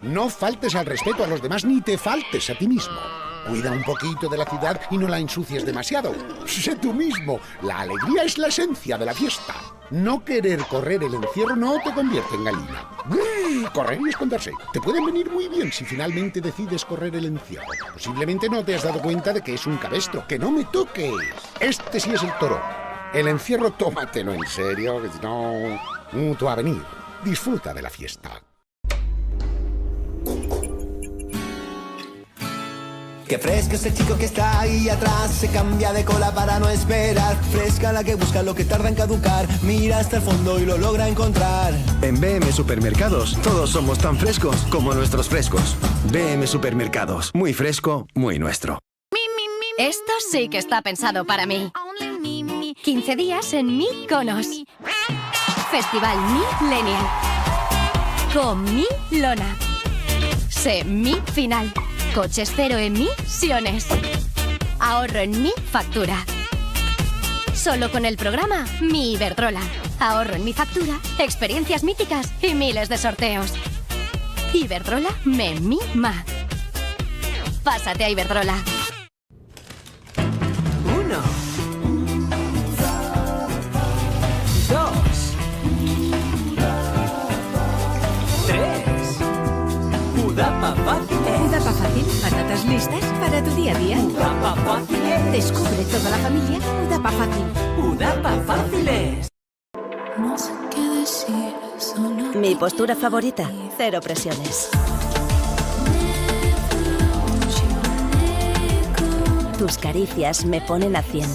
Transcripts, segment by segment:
No faltes al respeto a los demás ni te faltes a ti mismo. Cuida un poquito de la ciudad y no la ensucies demasiado. Sé tú mismo. La alegría es la esencia de la fiesta. No querer correr el encierro no te convierte en gallina. Correr y esconderse. Te pueden venir muy bien si finalmente decides correr el encierro. Posiblemente no te has dado cuenta de que es un cabestro. ¡Que no me toques! Este sí es el toro. El encierro tómatelo en serio, que si no... tú a venir. Disfruta de la fiesta. Qué fresco es el chico que está ahí atrás. Se cambia de cola para no esperar. Fresca la que busca lo que tarda en caducar. Mira hasta el fondo y lo logra encontrar. En BM Supermercados todos somos tan frescos como nuestros frescos. BM Supermercados, muy fresco, muy nuestro. Esto sí que está pensado para mí. 15 días en Mykonos. Festival Millennial. Con mi lona. Semifinal. Coches cero emisiones. Ahorro en mi factura. Solo con el programa Mi Iberdrola. Ahorro en mi factura, experiencias míticas y miles de sorteos. Iberdrola me mima. Pásate a Iberdrola. 1, 2, 3. Udapa Fácil. Udapa Fácil, patatas listas para tu día a día. Udapa Fácil. Descubre toda la familia Udapa Fácil. Udapa Fáciles. No sé qué decir, solo Mi postura favorita, cero presiones. Tus caricias me ponen a 100.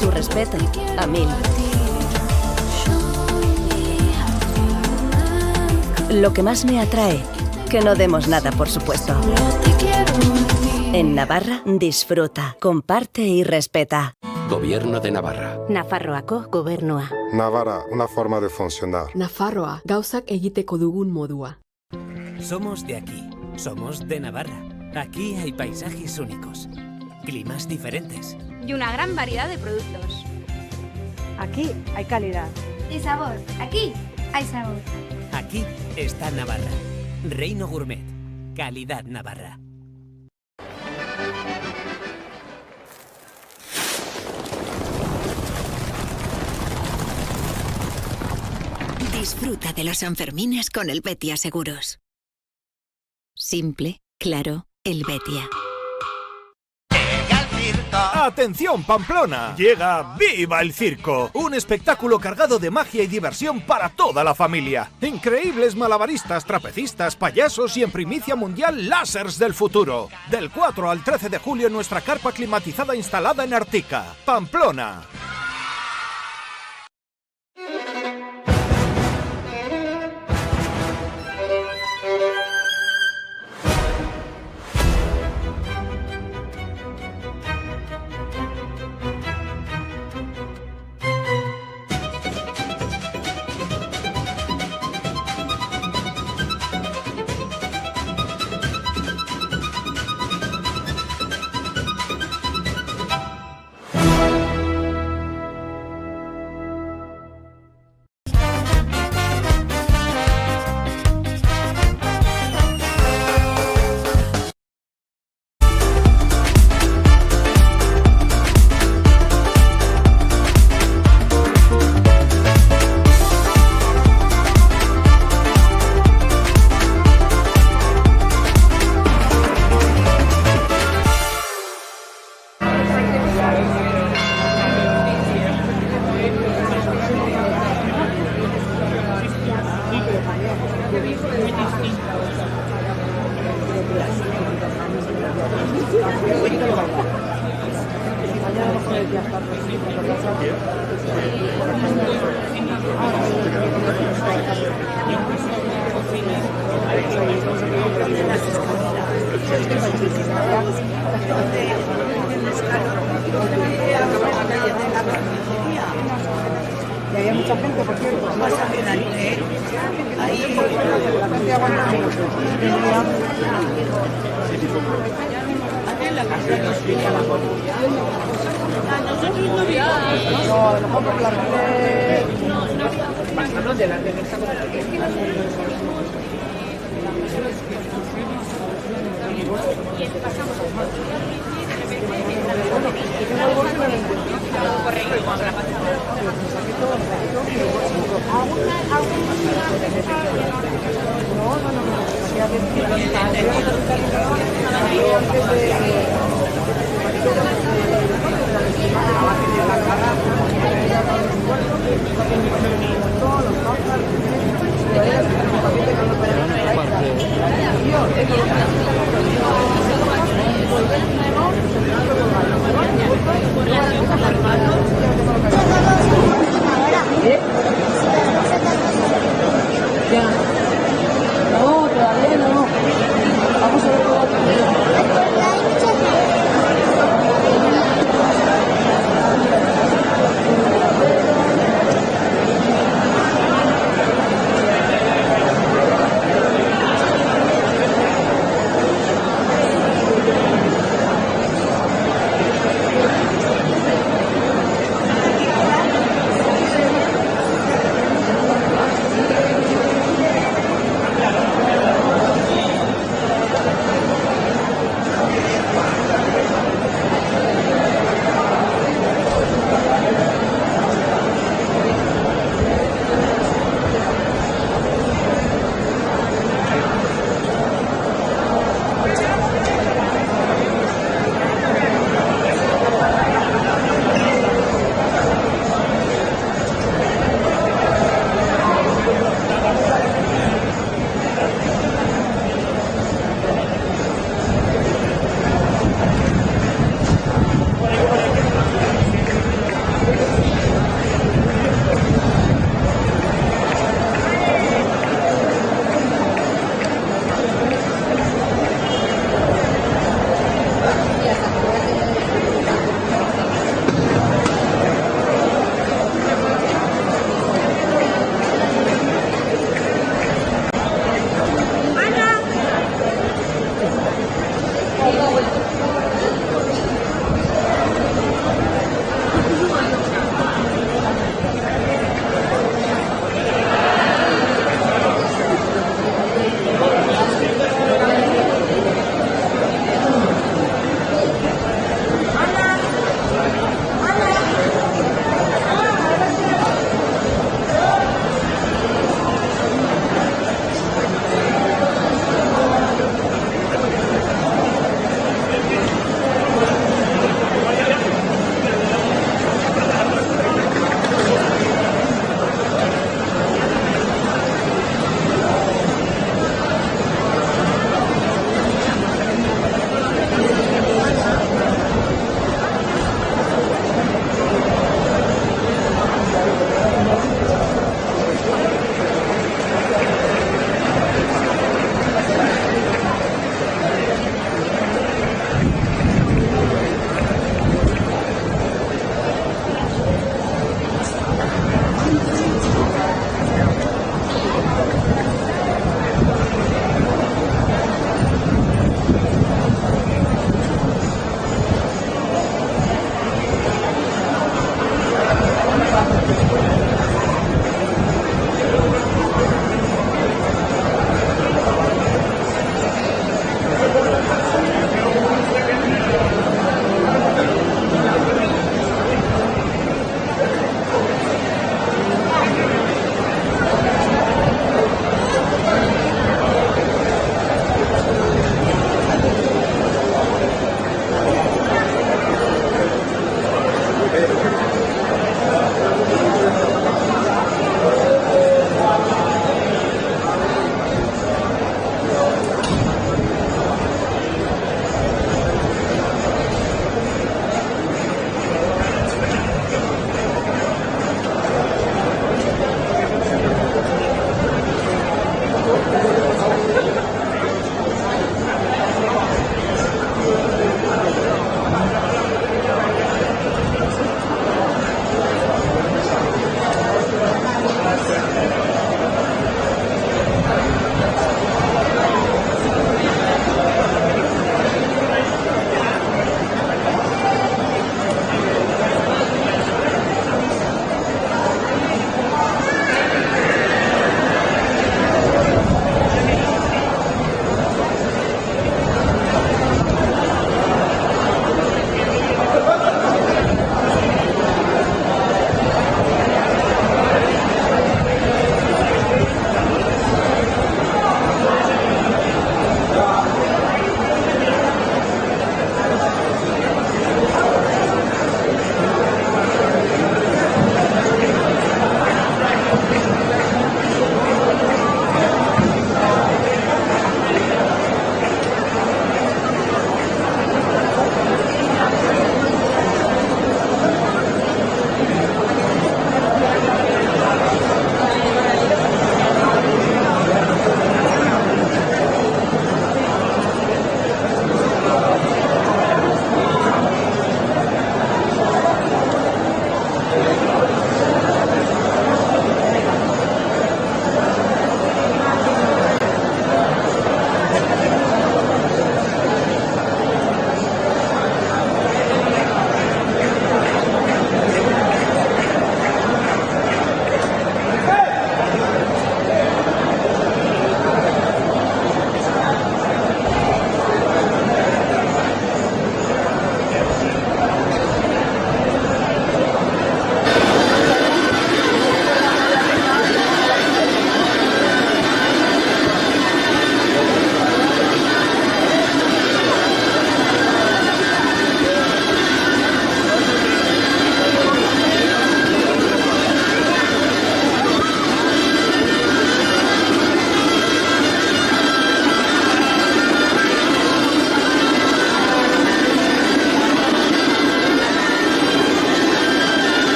Tu respeto, a 1000. Lo que más me atrae, que no demos nada por supuesto. En Navarra, disfruta, comparte y respeta. Gobierno de Navarra. Nafarroako gobernua. Navarra, una forma de funcionar. Nafarroa, gauzak egiteko dugun modua. Somos de aquí. Somos de Navarra. Aquí hay paisajes únicos. Climas diferentes. Y una gran variedad de productos. Aquí hay calidad. Y sabor. Aquí hay sabor. Aquí está Navarra. Reino Gourmet. Calidad Navarra. Disfruta de los Sanfermines con el Betia Seguros. Simple, claro, el Betia. ¡Atención, Pamplona! Llega ¡Viva el Circo! Un espectáculo cargado de magia y diversión para toda la familia. Increíbles malabaristas, trapecistas, payasos y en primicia mundial lásers del futuro. Del 4 al 13 de julio en nuestra carpa climatizada instalada en Artica, Pamplona. Y había mucha gente, por cierto. Más ahí. La gente aguanta mucho. No, a lo mejor por la gente...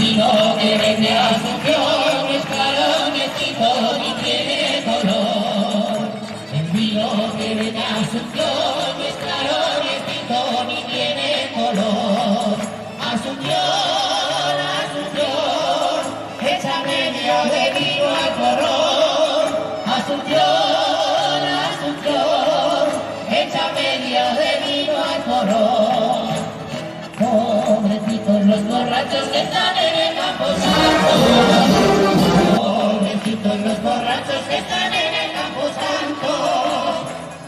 vino que vende a Asunción es claro, necesito ni tiene color. El vino que vende a Asunción es claro, necesito ni tiene color. Asunción, Asunción, echa medio de vino al porrón. Asunción, Asunción, echa medio de vino al porrón. Pobrecitos los borrachos que están en el camposanto. Pobrecitos los borrachos que están en el camposanto.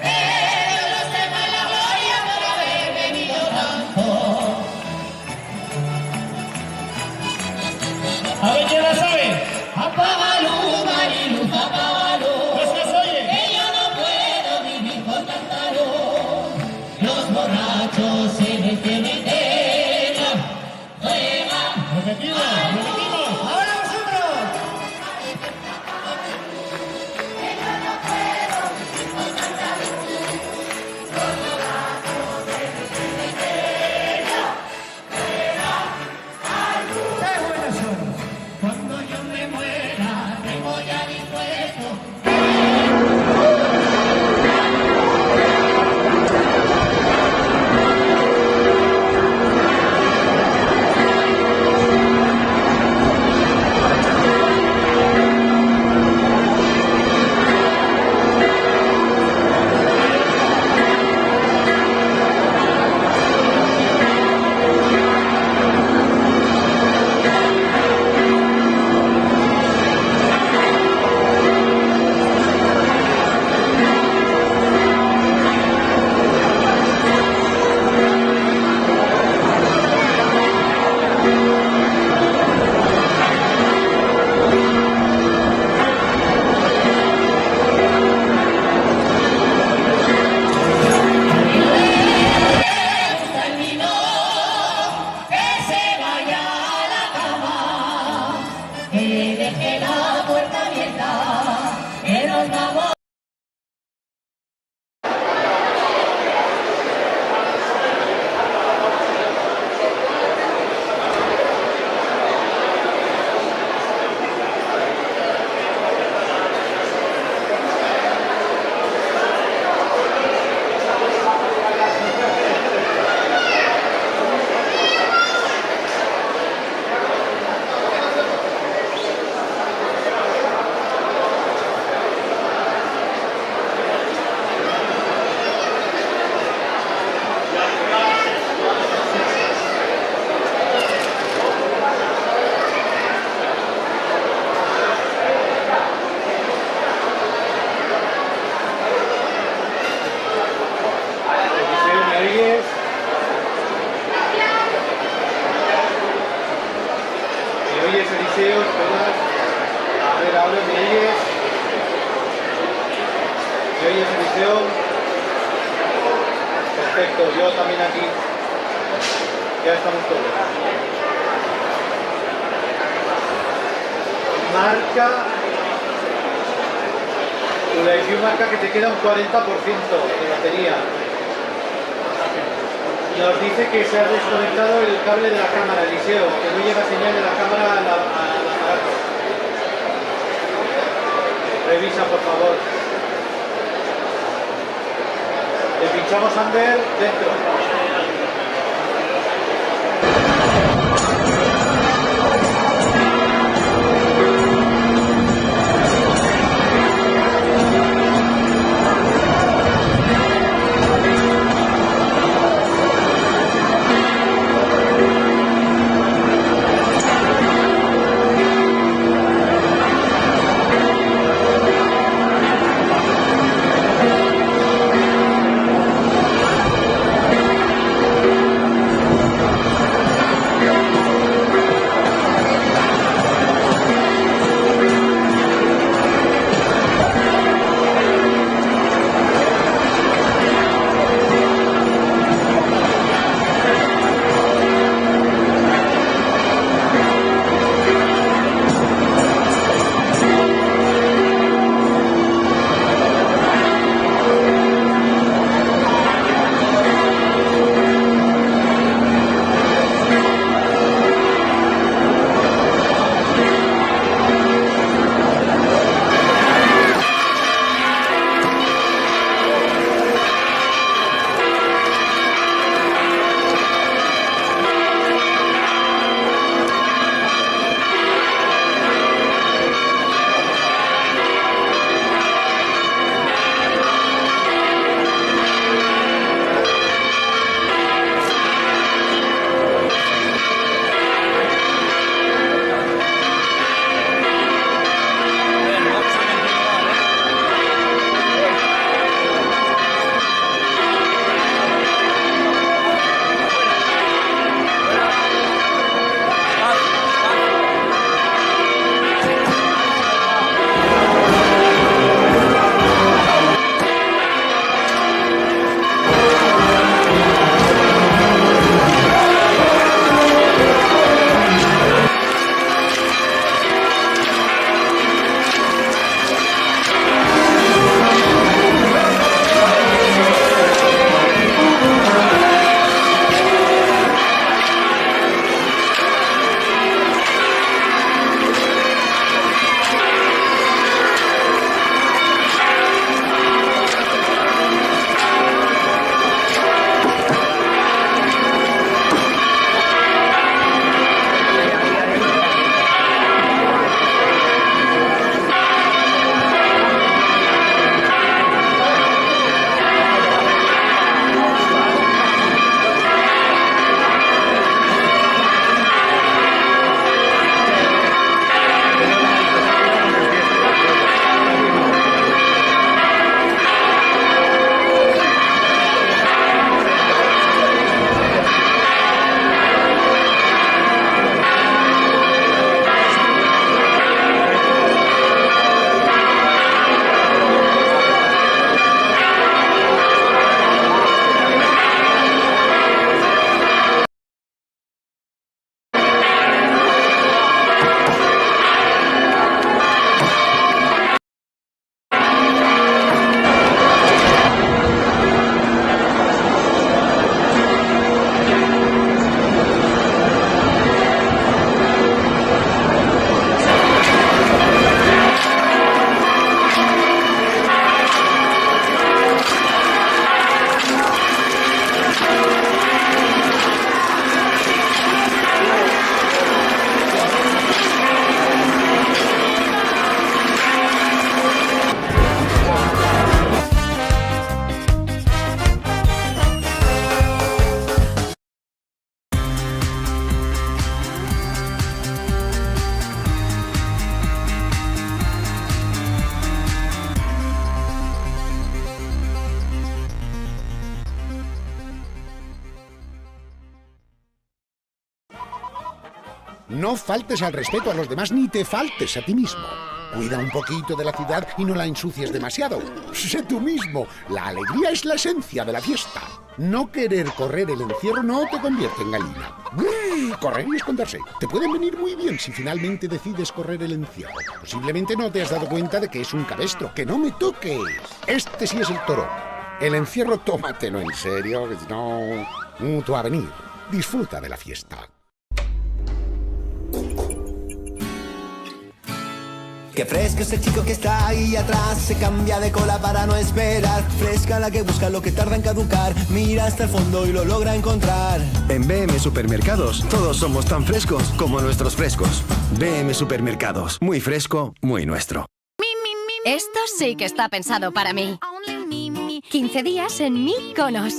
Pero los tenga la gloria por haber bebido tanto. A ver quién la sabe. Apágalo, Mariluz, apágalo. Pues que se oye. Que yo no puedo vivir con tanta luz. Los borrachos se detienen. Repetimos, ahora vosotros. ¡Qué buenos son! Cuando yo me muera, tengo ya dispuesto. Perfecto, yo también aquí. Ya estamos todos. Marca. Tu marca que te queda un 40% de batería. Nos dice que se ha desconectado el cable de la cámara, Eliseo, que no llega señal de la cámara al aparato. Revisa, por favor. Le pinchamos Ander dentro. No faltes al respeto a los demás ni te faltes a ti mismo. Cuida un poquito de la ciudad y no la ensucies demasiado. Sé tú mismo. La alegría es la esencia de la fiesta. No querer correr el encierro no te convierte en gallina. Correr y esconderse. Te pueden venir muy bien si finalmente decides correr el encierro. Posiblemente no te has dado cuenta de que es un cabestro. ¡Que no me toques! Este sí es el toro. El encierro tómatelo en serio, que si no... tú a venir. Disfruta de la fiesta. Qué fresco es el chico que está ahí atrás, se cambia de cola para no esperar. Fresca la que busca lo que tarda en caducar, mira hasta el fondo y lo logra encontrar. En BM Supermercados todos somos tan frescos como nuestros frescos. BM Supermercados, muy fresco, muy nuestro. Esto sí que está pensado para mí. 15 días en Mi Conos.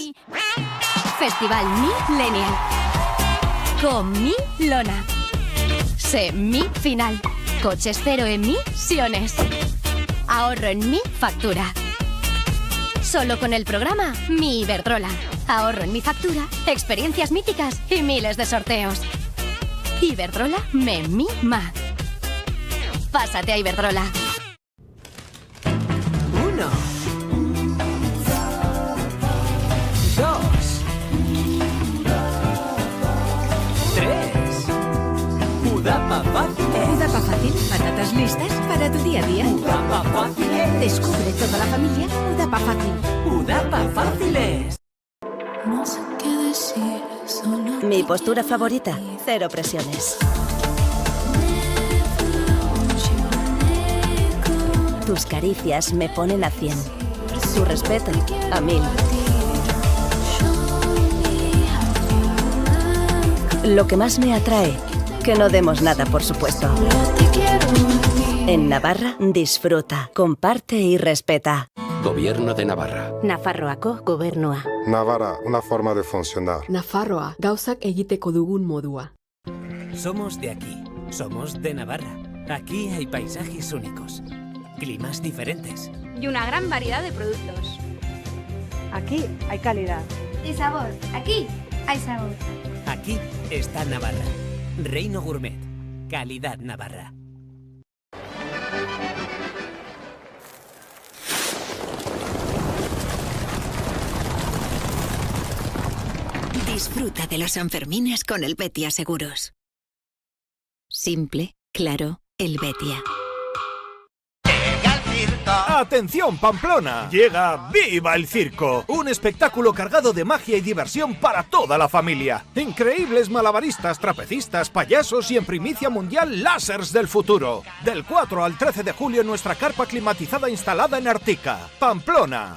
Festival Millennial. Con Mi Lona. Sé Mi Final. Coches cero emisiones. Ahorro en Mi Factura. Solo con el programa Mi Iberdrola. Ahorro en Mi Factura, experiencias míticas y miles de sorteos. Iberdrola me mima. Pásate a Iberdrola. 1, 2, 3. Udapa Fácil. Udapa Fácil, patatas listas para tu día a día. Udapa Fácil. Descubre toda la familia Udapa Fácil. Udapa Fáciles. No sé qué decir, solo Mi postura favorita, cero presiones. Tus caricias me ponen a 100. Tu respeto, a 1000. Lo que más me atrae, que no demos nada por supuesto. En Navarra, disfruta, comparte y respeta. Gobierno de Navarra. Nafarroako gobernua. Navarra, una forma de funcionar. Nafarroa, gauzak egiteko dugun modua. Somos de aquí, somos de Navarra. Aquí hay paisajes únicos, climas diferentes. Y una gran variedad de productos. Aquí hay calidad. Y sabor. Aquí hay sabor. Aquí está Navarra. Reino Gourmet. Calidad Navarra. Disfruta de los Sanfermines con el Betia Seguros. Simple, claro, el Betia. ¡Atención, Pamplona! Llega ¡Viva el Circo! Un espectáculo cargado de magia y diversión para toda la familia. Increíbles malabaristas, trapecistas, payasos y en primicia mundial lásers del futuro. Del 4 al 13 de julio en nuestra carpa climatizada instalada en Artica, Pamplona.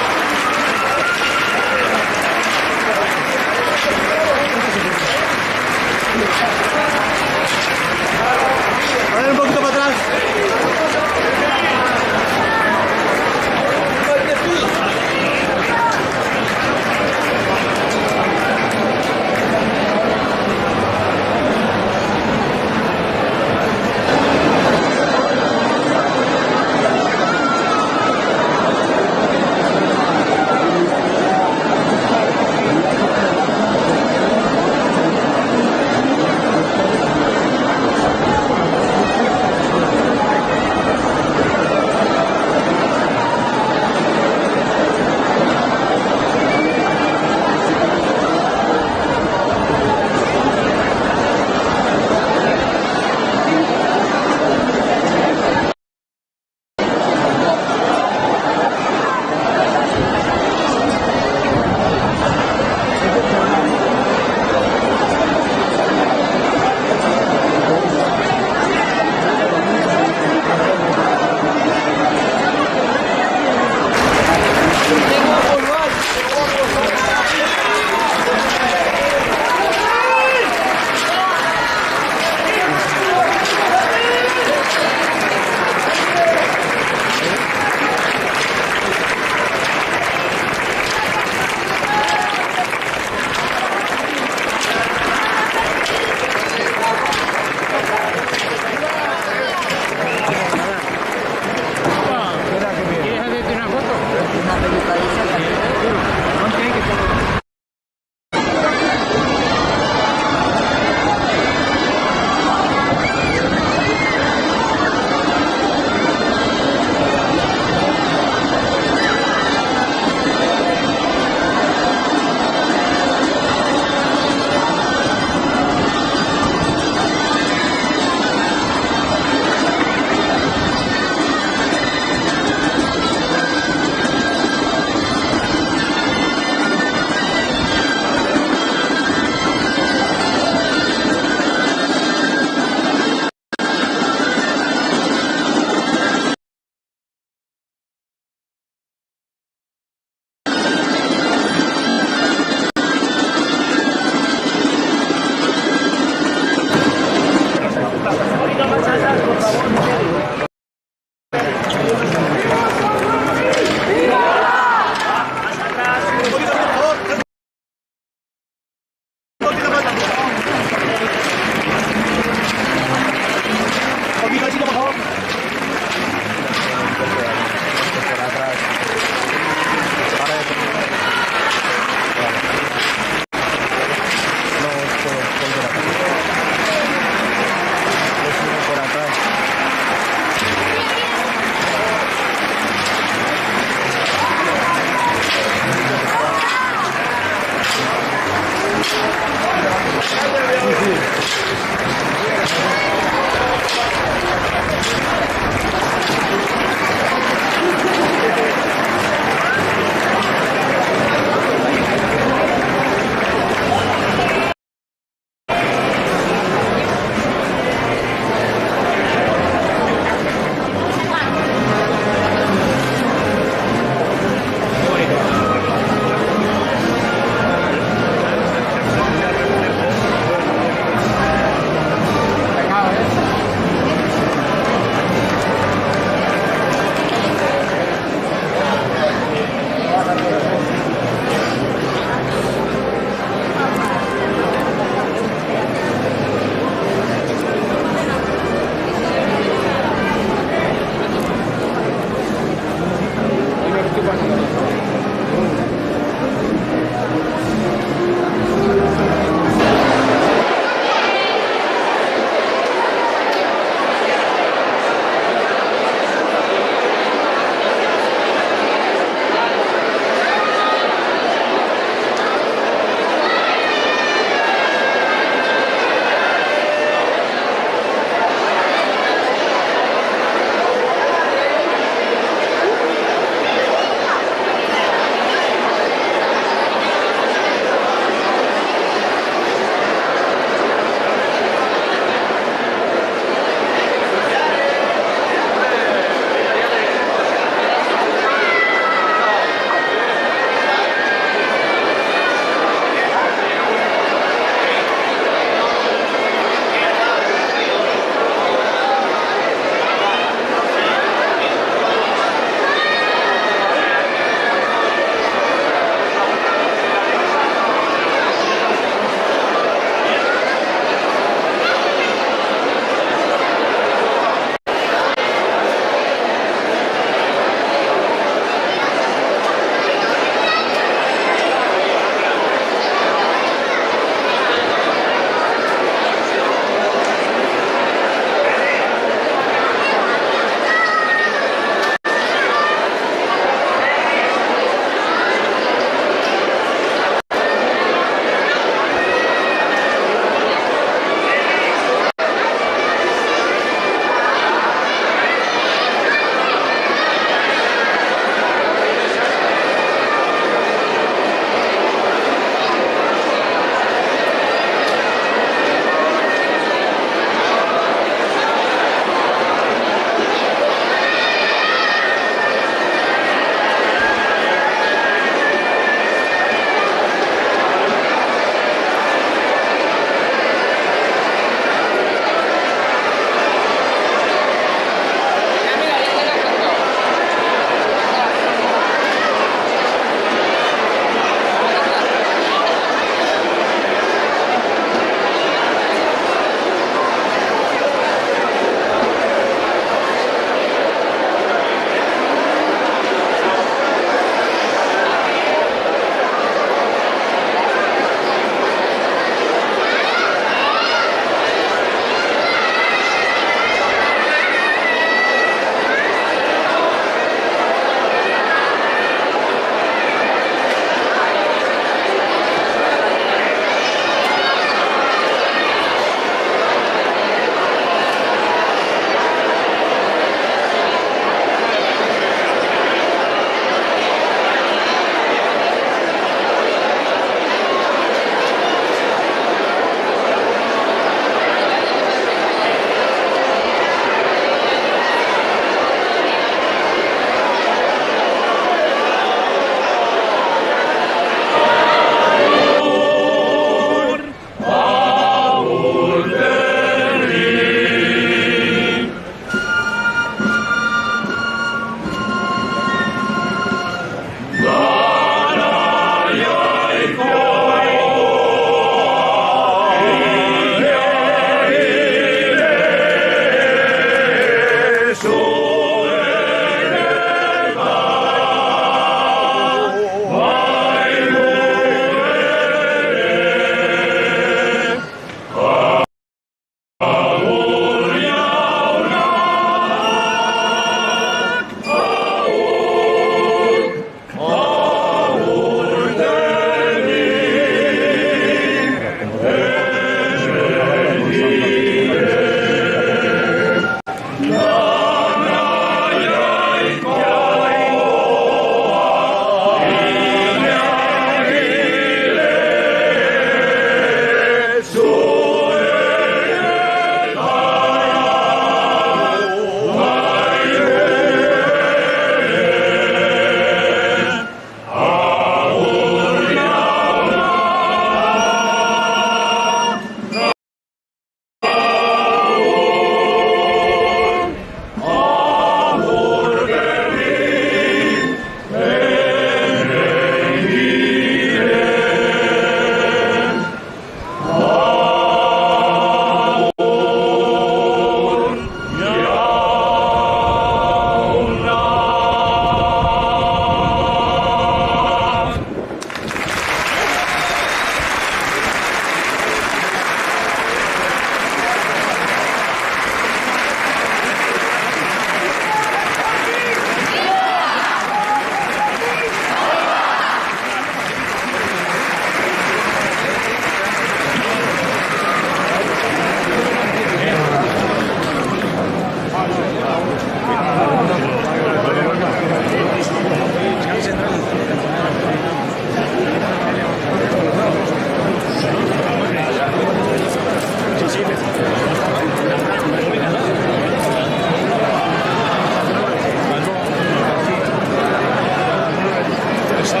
Menos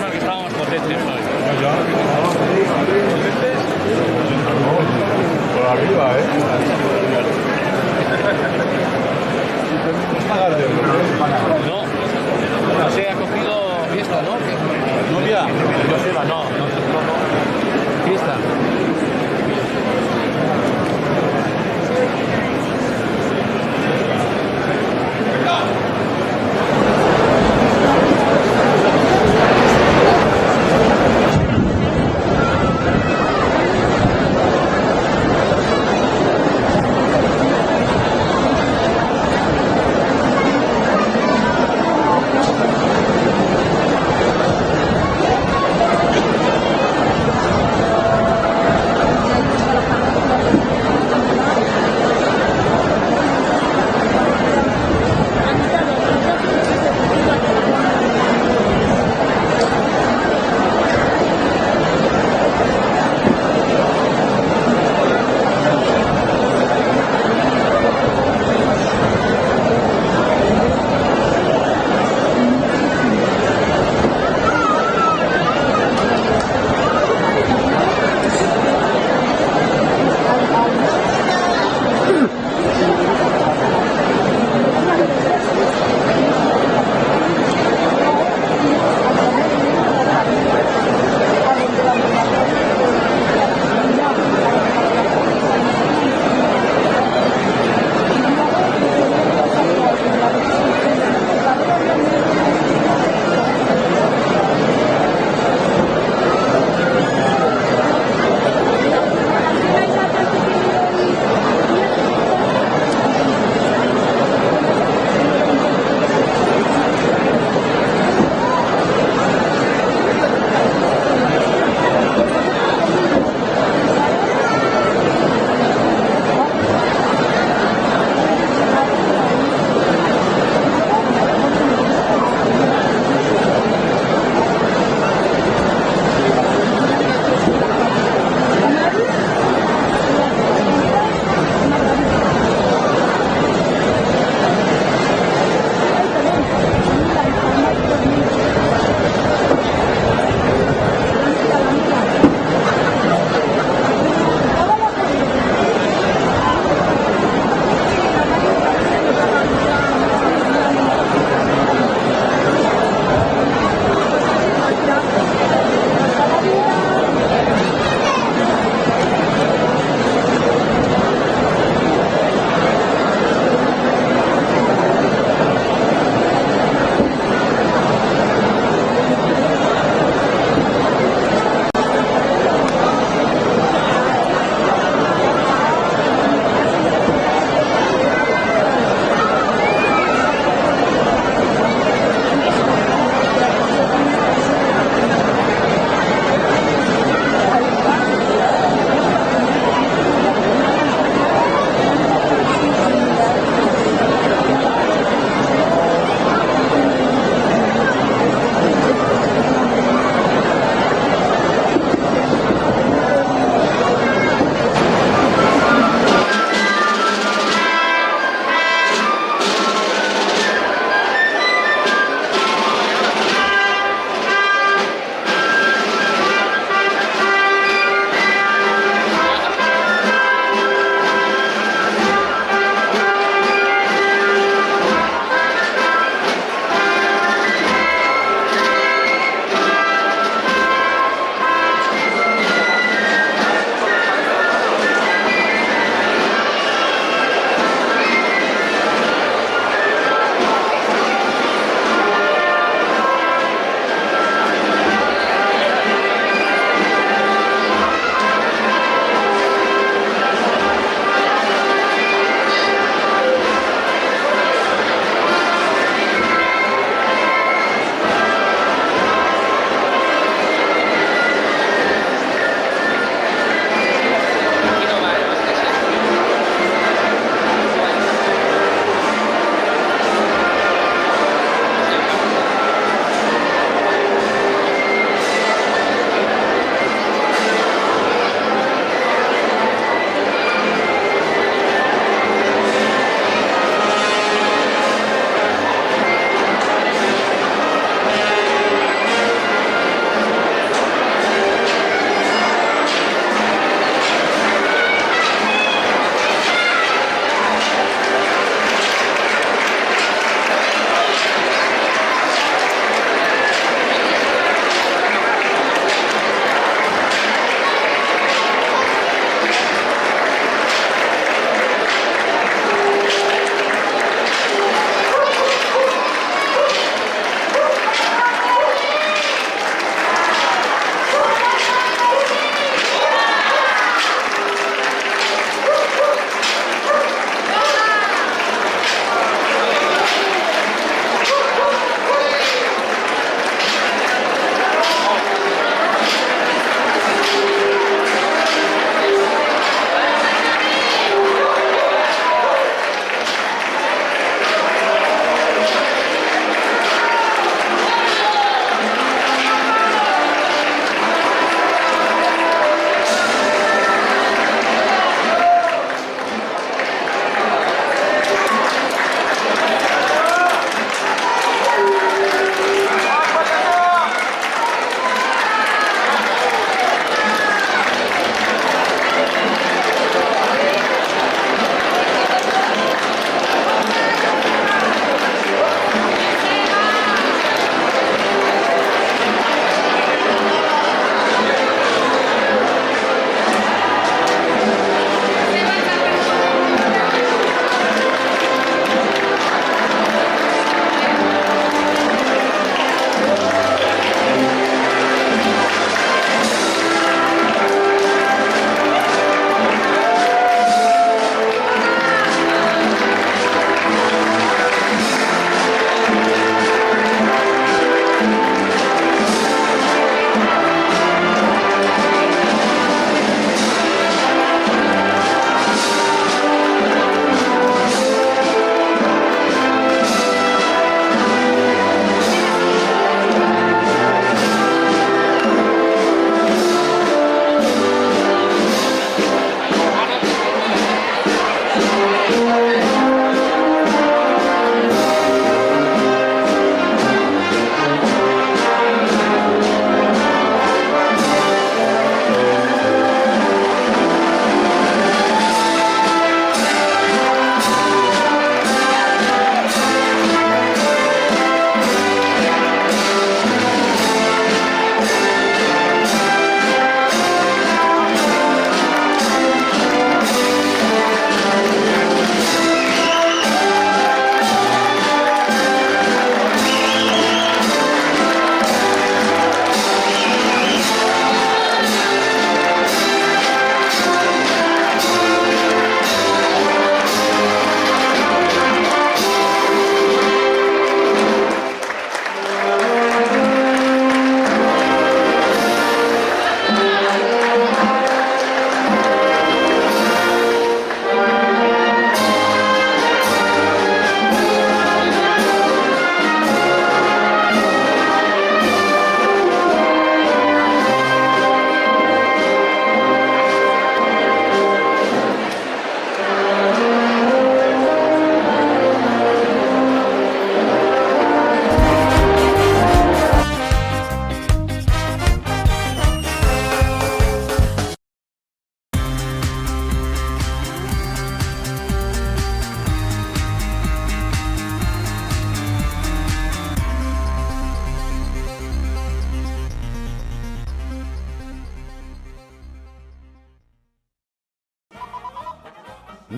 mal que estábamos potentes hoy. Por arriba, No se ha cogido fiesta, ¿no? ¿Novia? Joseba, no. Fiesta.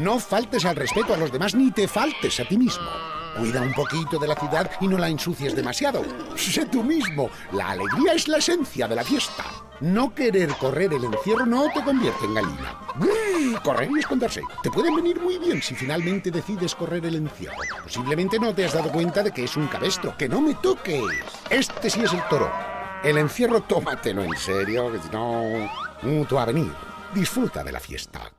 No faltes al respeto a los demás ni te faltes a ti mismo. Cuida un poquito de la ciudad y no la ensucies demasiado. Sé tú mismo. La alegría es la esencia de la fiesta. No querer correr el encierro no te convierte en gallina. Correr y esconderse. Te pueden venir muy bien si finalmente decides correr el encierro. Posiblemente no te has dado cuenta de que es un cabestro. ¡Que no me toques! Este sí es el toro. El encierro tómatelo en serio, que si no... tú a venir. Disfruta de la fiesta.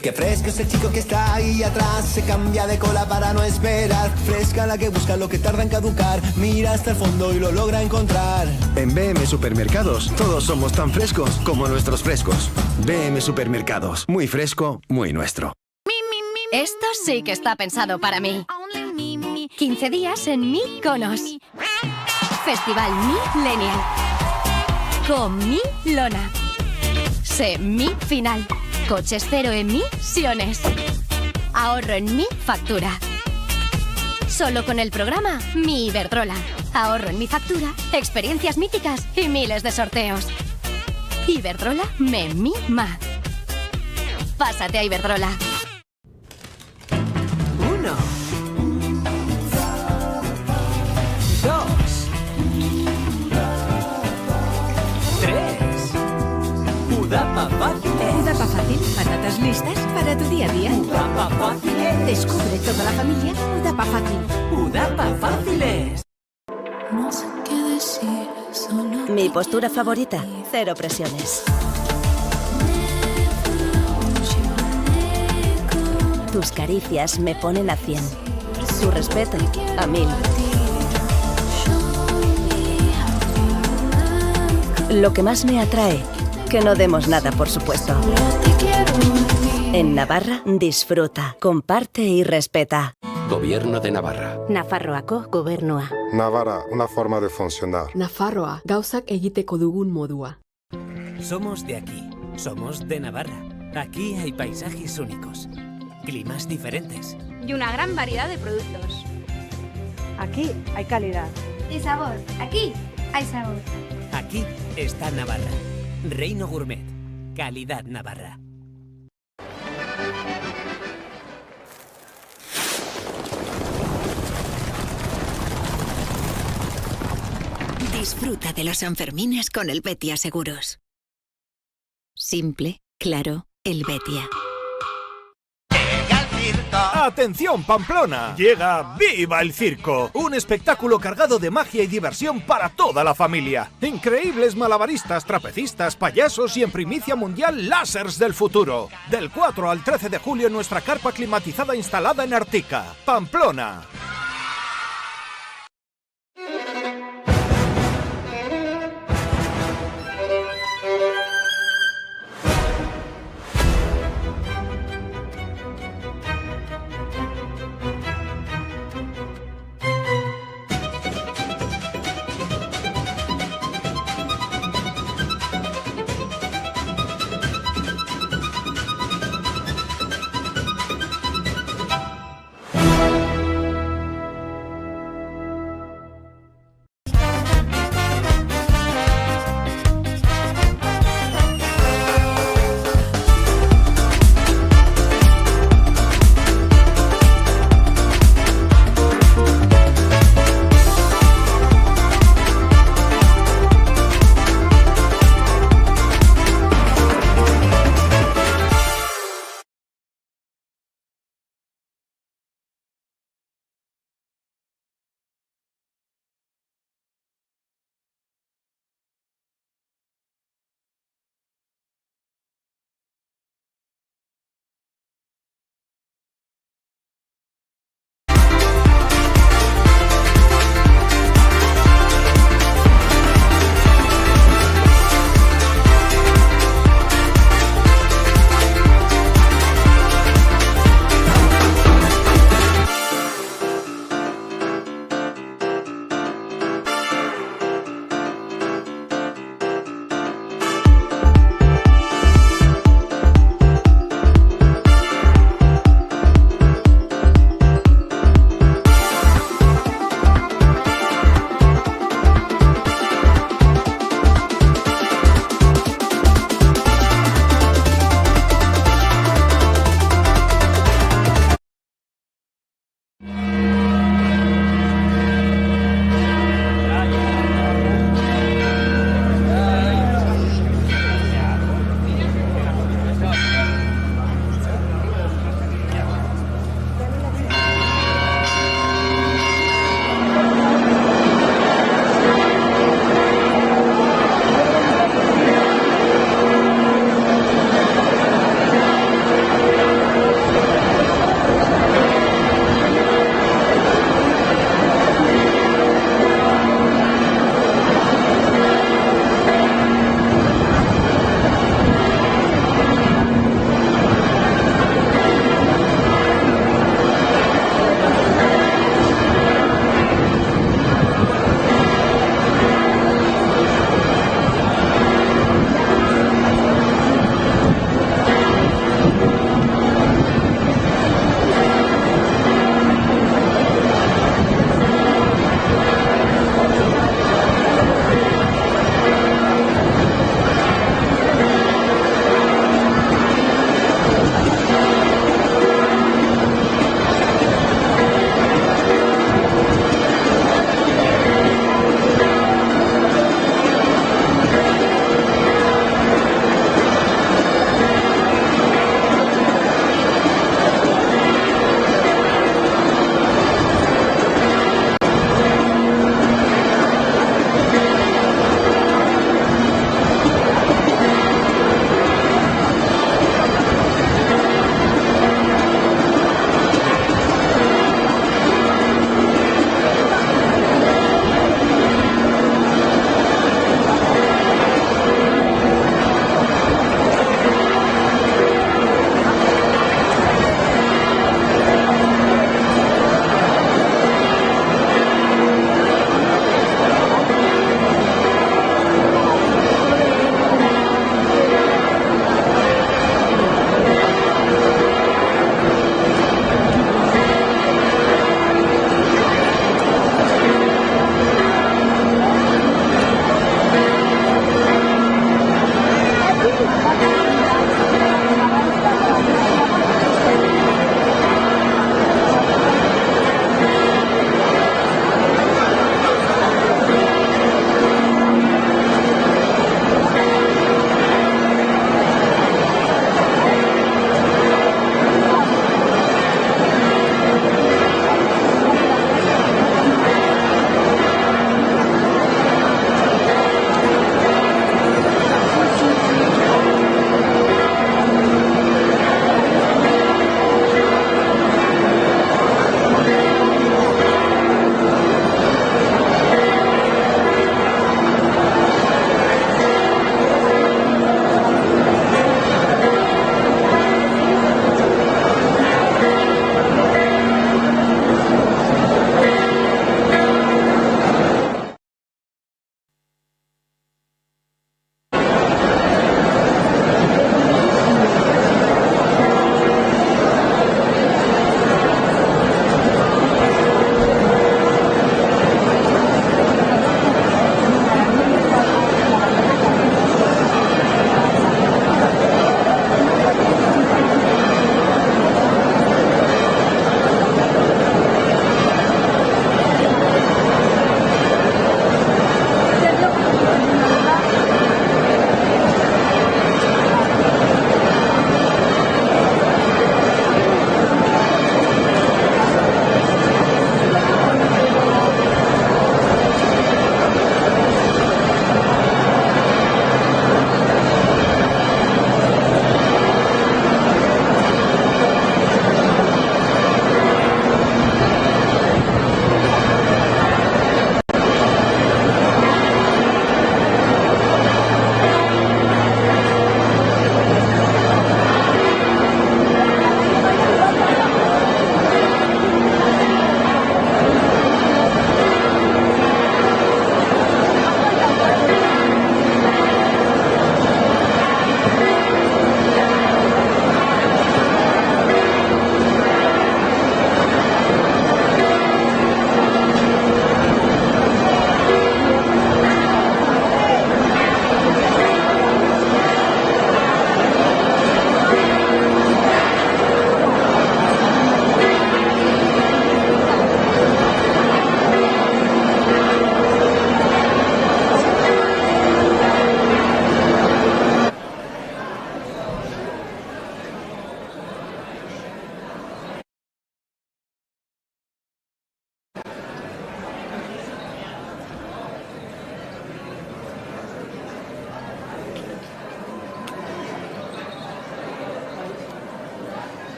Qué fresco es el chico que está ahí atrás, se cambia de cola para no esperar. Fresca la que busca lo que tarda en caducar, mira hasta el fondo y lo logra encontrar. En BM Supermercados todos somos tan frescos como nuestros frescos. BM Supermercados, muy fresco, muy nuestro. Esto sí que está pensado para mí. 15 días en Mi Conos. Festival Millennial. Con Mi Lona. Sé Mi Final. Coches cero emisiones. Ahorro en Mi Factura. Solo con el programa Mi Iberdrola. Ahorro en Mi Factura, experiencias míticas y miles de sorteos. Iberdrola me mima. Pásate a Iberdrola. 1, 2, 3. Udapa Fácil. Udapa Fácil, patatas listas para tu día a día. Udapa Fáciles. Descubre toda la familia Udapa Fácil. Udapa Fáciles. No sé qué decir, solo Mi postura favorita, cero presiones. Tus caricias me ponen a 100. Tu respeto, a 1000. Lo que más me atrae, que no demos nada por supuesto. En Navarra, disfruta, comparte y respeta. Gobierno de Navarra. Nafarroako gobernua. Navarra, una forma de funcionar. Nafarroa, gauzak egiteko dugun modua. Somos de aquí, somos de Navarra. Aquí hay paisajes únicos, climas diferentes. Y una gran variedad de productos. Aquí hay calidad. Y sabor. Aquí hay sabor. Aquí está Navarra. Reino Gourmet. Calidad Navarra. Disfruta de los Sanfermines con el Betia Seguros. Simple, claro, el Betia. ¡Atención, Pamplona! Llega ¡Viva el Circo! Un espectáculo cargado de magia y diversión para toda la familia. Increíbles malabaristas, trapecistas, payasos y en primicia mundial lásers del futuro. Del 4 al 13 de julio en nuestra carpa climatizada instalada en Artica, Pamplona.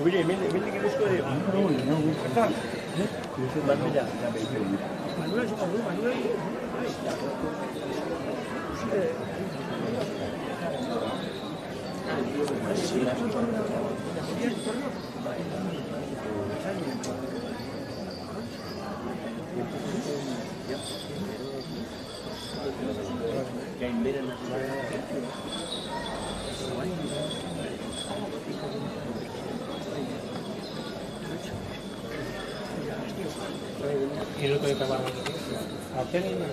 Mire, que busco de... ¿Está? Manuel, Manuel. Y no puede acabar a pena.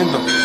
haciendo?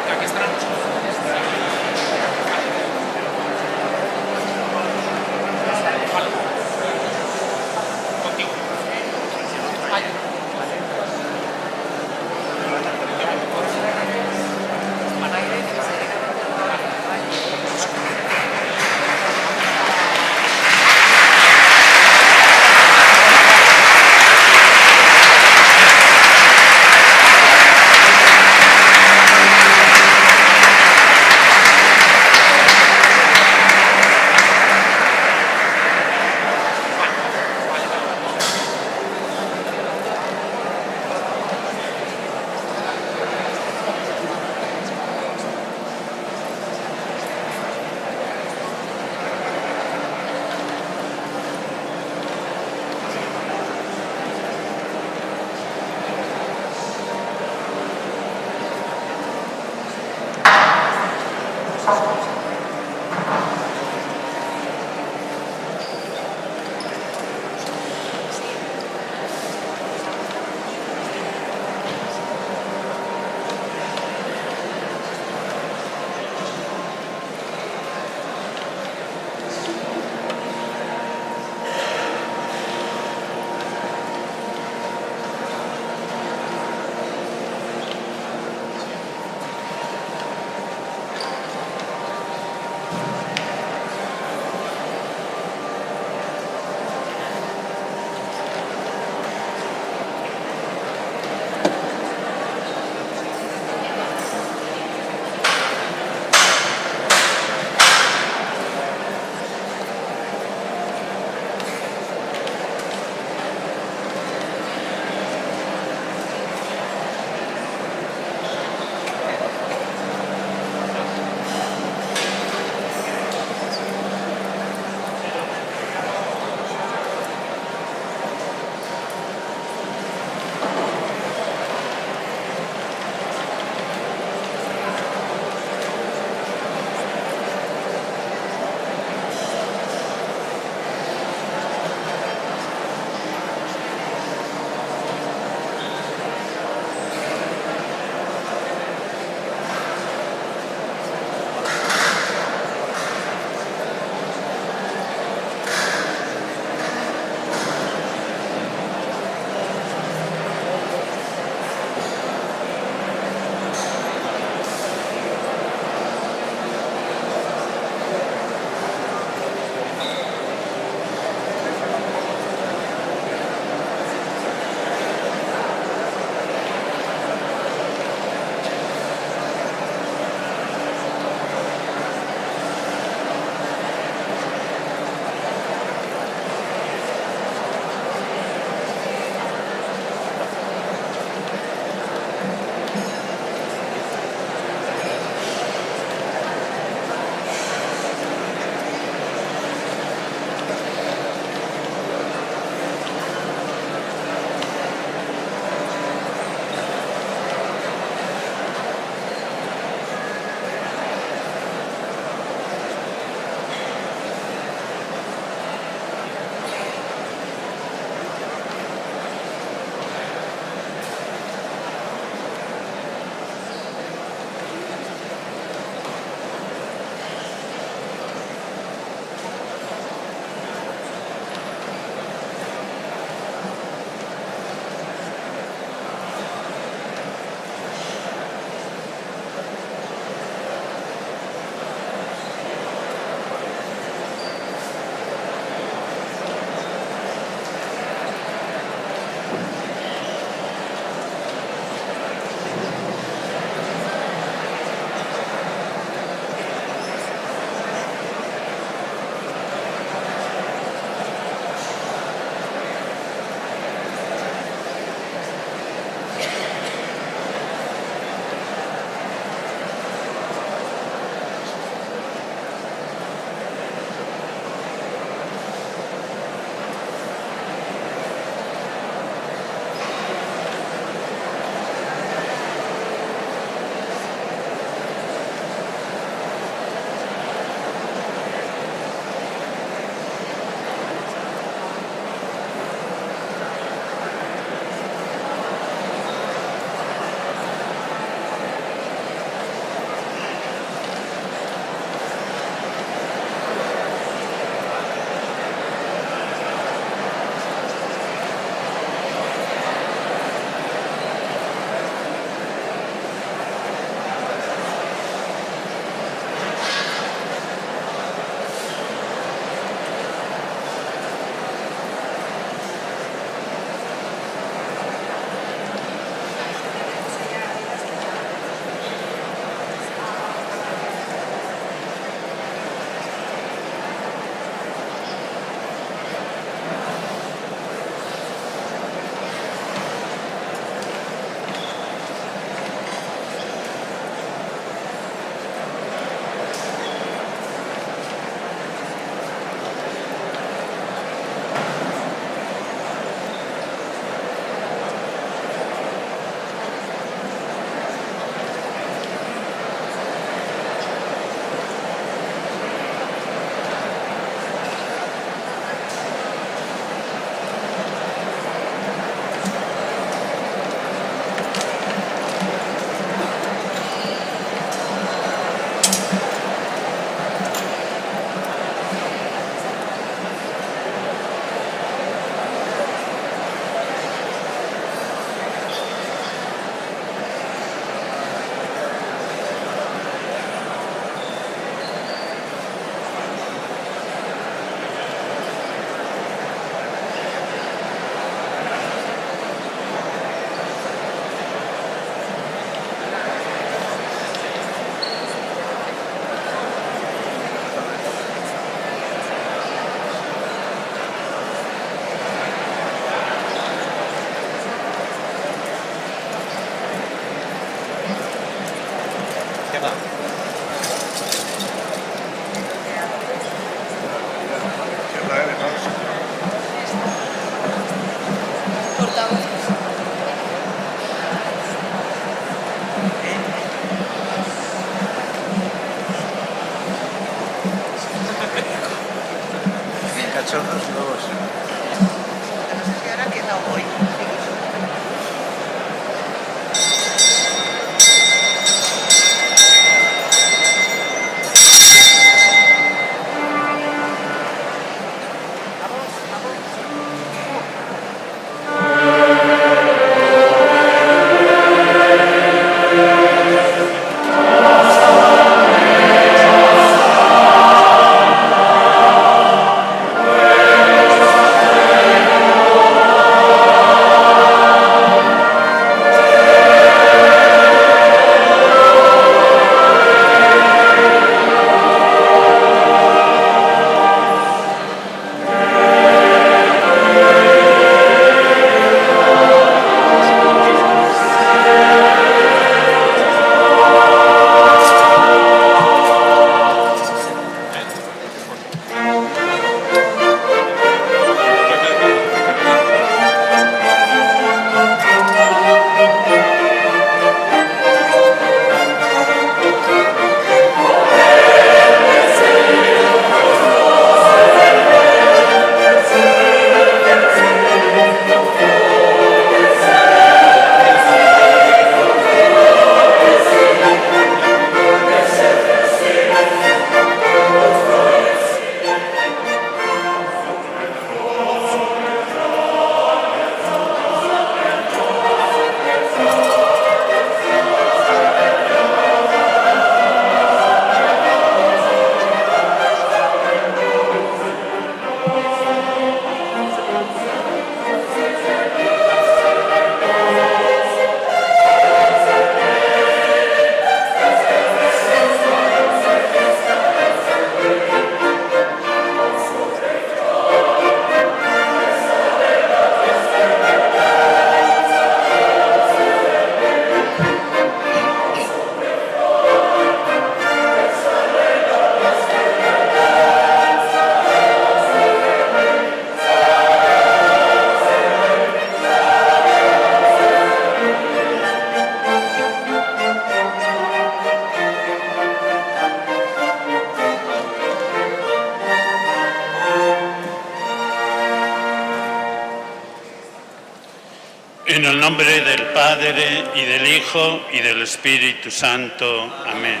En el nombre del Padre, y del Hijo, y del Espíritu Santo. Amén.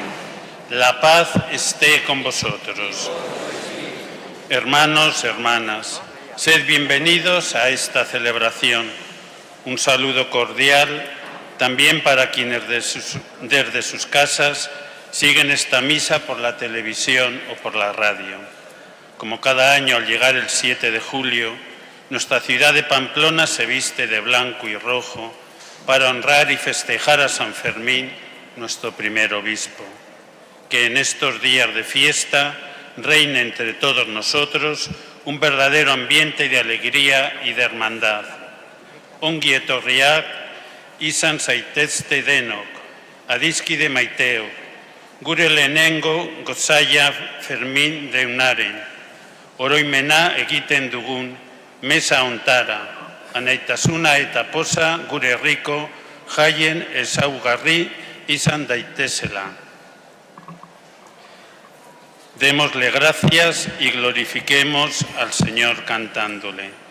La paz esté con vosotros. Hermanos, hermanas, sed bienvenidos a esta celebración. Un saludo cordial también para quienes desde sus casas siguen esta misa por la televisión o por la radio. Como cada año, al llegar el 7 de julio, nuestra ciudad de Pamplona se viste de blanco y rojo para honrar y festejar a San Fermín, nuestro primer obispo. Que en estos días de fiesta reine entre todos nosotros un verdadero ambiente de alegría y de hermandad. Ongi etorriak izan zaitezte denok, adiskide maiteo, gure lehenengo gozaia Fermin deunaren, oroimena egiten dugun mesa ontara, anaitasuna eta poza gure herriko jaien ezaugarri izan daitezela. Démosle gracias y glorifiquemos al Señor cantándole.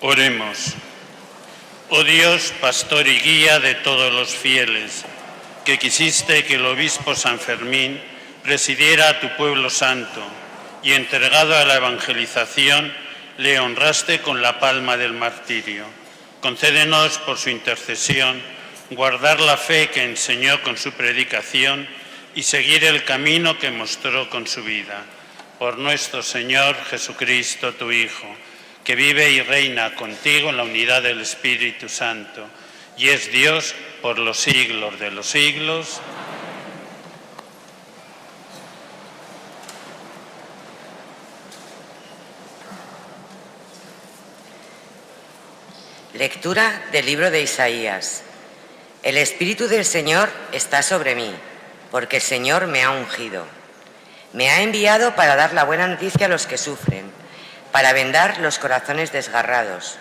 Oremos. Oh Dios, pastor y guía de todos los fieles, que quisiste que el obispo San Fermín presidiera a tu pueblo santo y entregado a la evangelización le honraste con la palma del martirio. Concédenos por su intercesión guardar la fe que enseñó con su predicación y seguir el camino que mostró con su vida. Por nuestro Señor Jesucristo, tu Hijo, que vive y reina contigo en la unidad del Espíritu Santo, y es Dios por los siglos de los siglos. Lectura del libro de Isaías. El Espíritu del Señor está sobre mí, porque el Señor me ha ungido. Me ha enviado para dar la buena noticia a los que sufren, para vendar los corazones desgarrados,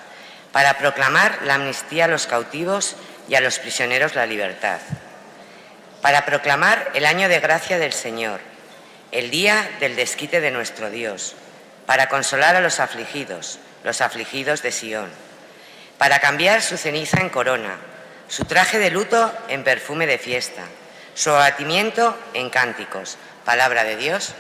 para proclamar la amnistía a los cautivos y a los prisioneros la libertad, para proclamar el año de gracia del Señor, el día del desquite de nuestro Dios, para consolar a los afligidos de Sión, para cambiar su ceniza en corona, su traje de luto en perfume de fiesta, su abatimiento en cánticos. Palabra de Dios.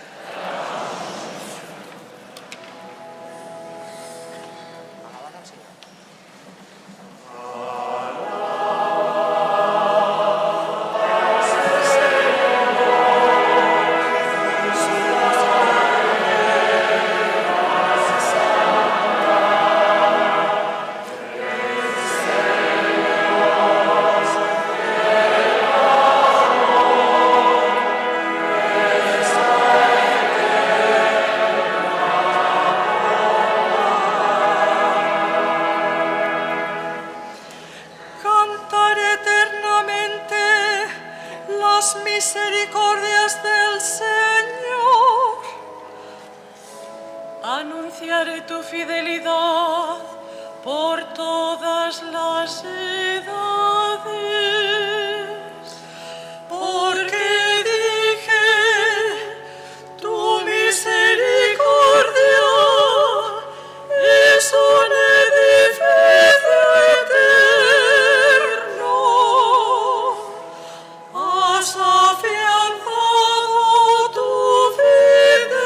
Anunciaré tu fidelidad por todas las edades, porque dije, tu misericordia es un edificio eterno. Has afianzado tu fidelidad.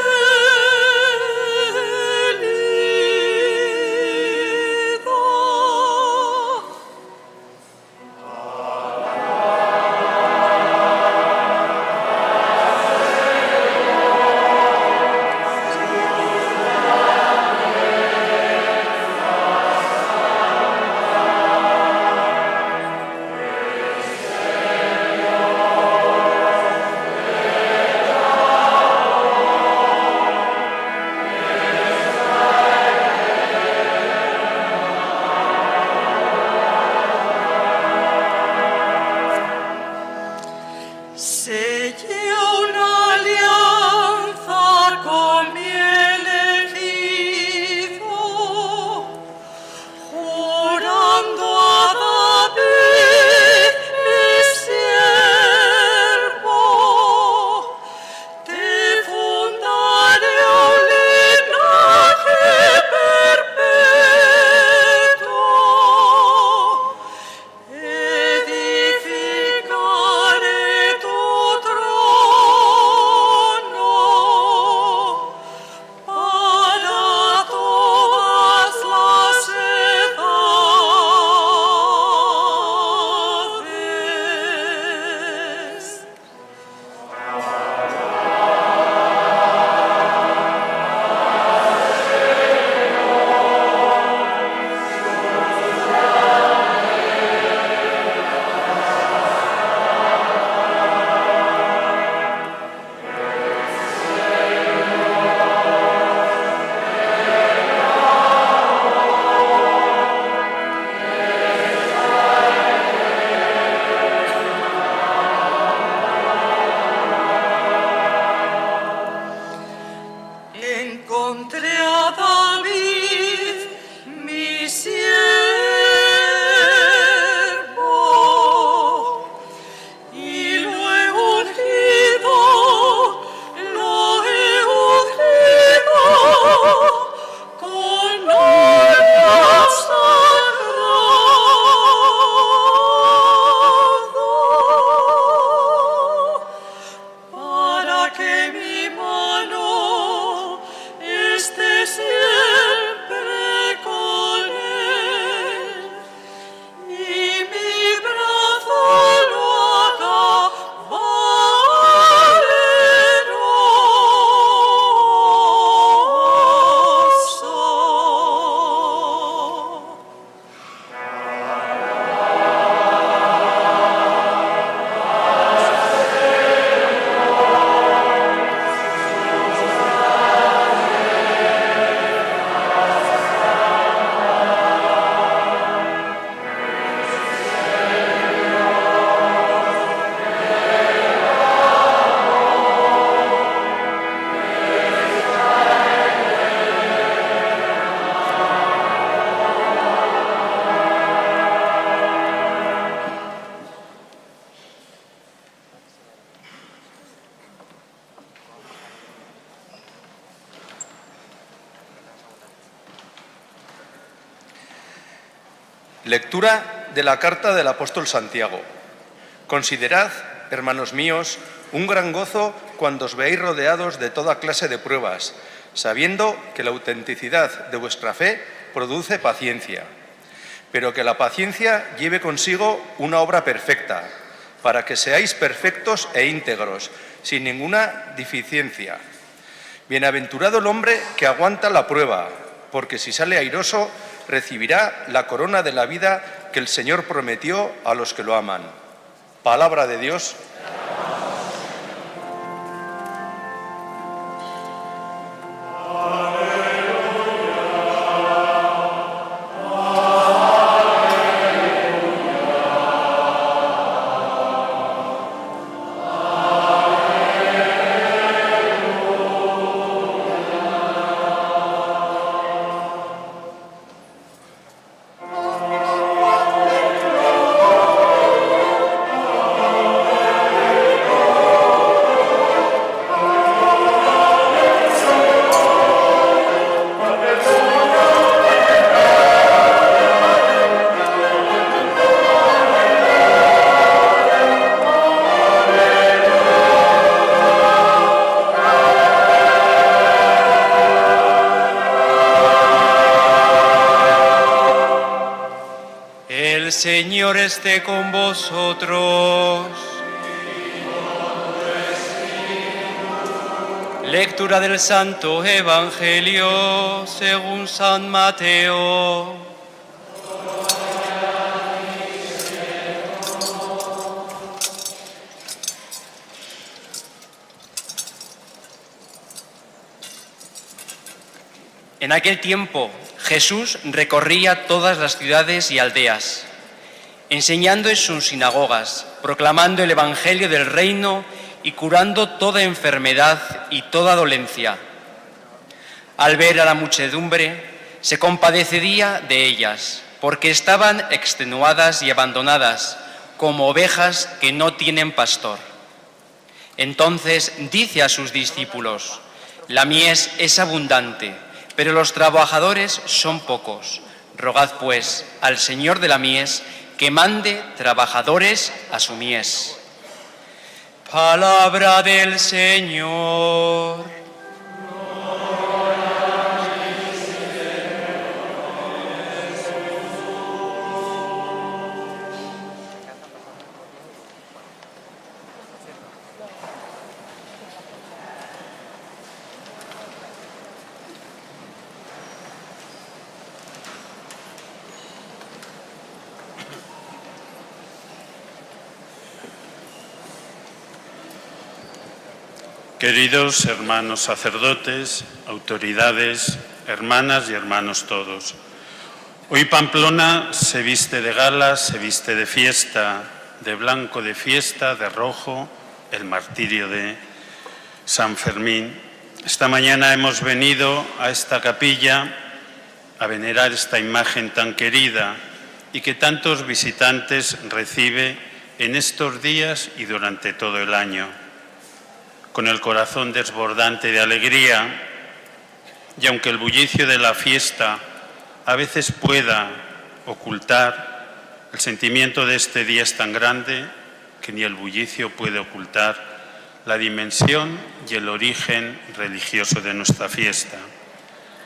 Lectura de la carta del apóstol Santiago. Considerad, hermanos míos, un gran gozo cuando os veáis rodeados de toda clase de pruebas, sabiendo que la autenticidad de vuestra fe produce paciencia, pero que la paciencia lleve consigo una obra perfecta, para que seáis perfectos e íntegros, sin ninguna deficiencia. Bienaventurado el hombre que aguanta la prueba, porque si sale airoso, recibirá la corona de la vida que el Señor prometió a los que lo aman. Palabra de Dios. El Señor esté con vosotros. Lectura del Santo Evangelio según San Mateo. En aquel tiempo, Jesús recorría todas las ciudades y aldeas, enseñando en sus sinagogas, proclamando el Evangelio del reino y curando toda enfermedad y toda dolencia. Al ver a la muchedumbre, se compadecía de ellas, porque estaban extenuadas y abandonadas, como ovejas que no tienen pastor. Entonces dice a sus discípulos: la mies es abundante, pero los trabajadores son pocos. Rogad pues al Señor de la mies que mande trabajadores a su mies. Palabra del Señor. Queridos hermanos sacerdotes, autoridades, hermanas y hermanos todos, hoy Pamplona se viste de gala, se viste de fiesta, de blanco de fiesta, de rojo, el martirio de San Fermín. Esta mañana hemos venido a esta capilla a venerar esta imagen tan querida y que tantos visitantes recibe en estos días y durante todo el año. Con el corazón desbordante de alegría, y aunque el bullicio de la fiesta a veces pueda ocultar, el sentimiento de este día es tan grande que ni el bullicio puede ocultar la dimensión y el origen religioso de nuestra fiesta.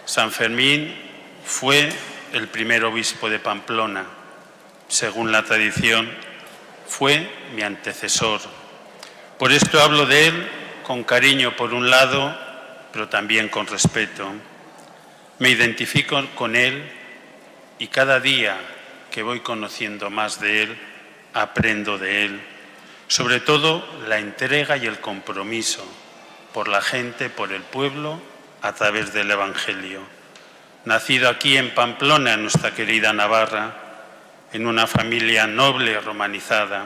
San Fermín fue el primer obispo de Pamplona. Según la tradición, fue mi antecesor. Por esto hablo de él con cariño por un lado, pero también con respeto. Me identifico con él y cada día que voy conociendo más de él, aprendo de él. Sobre todo la entrega y el compromiso por la gente, por el pueblo, a través del Evangelio. Nacido aquí en Pamplona, en nuestra querida Navarra, en una familia noble y romanizada,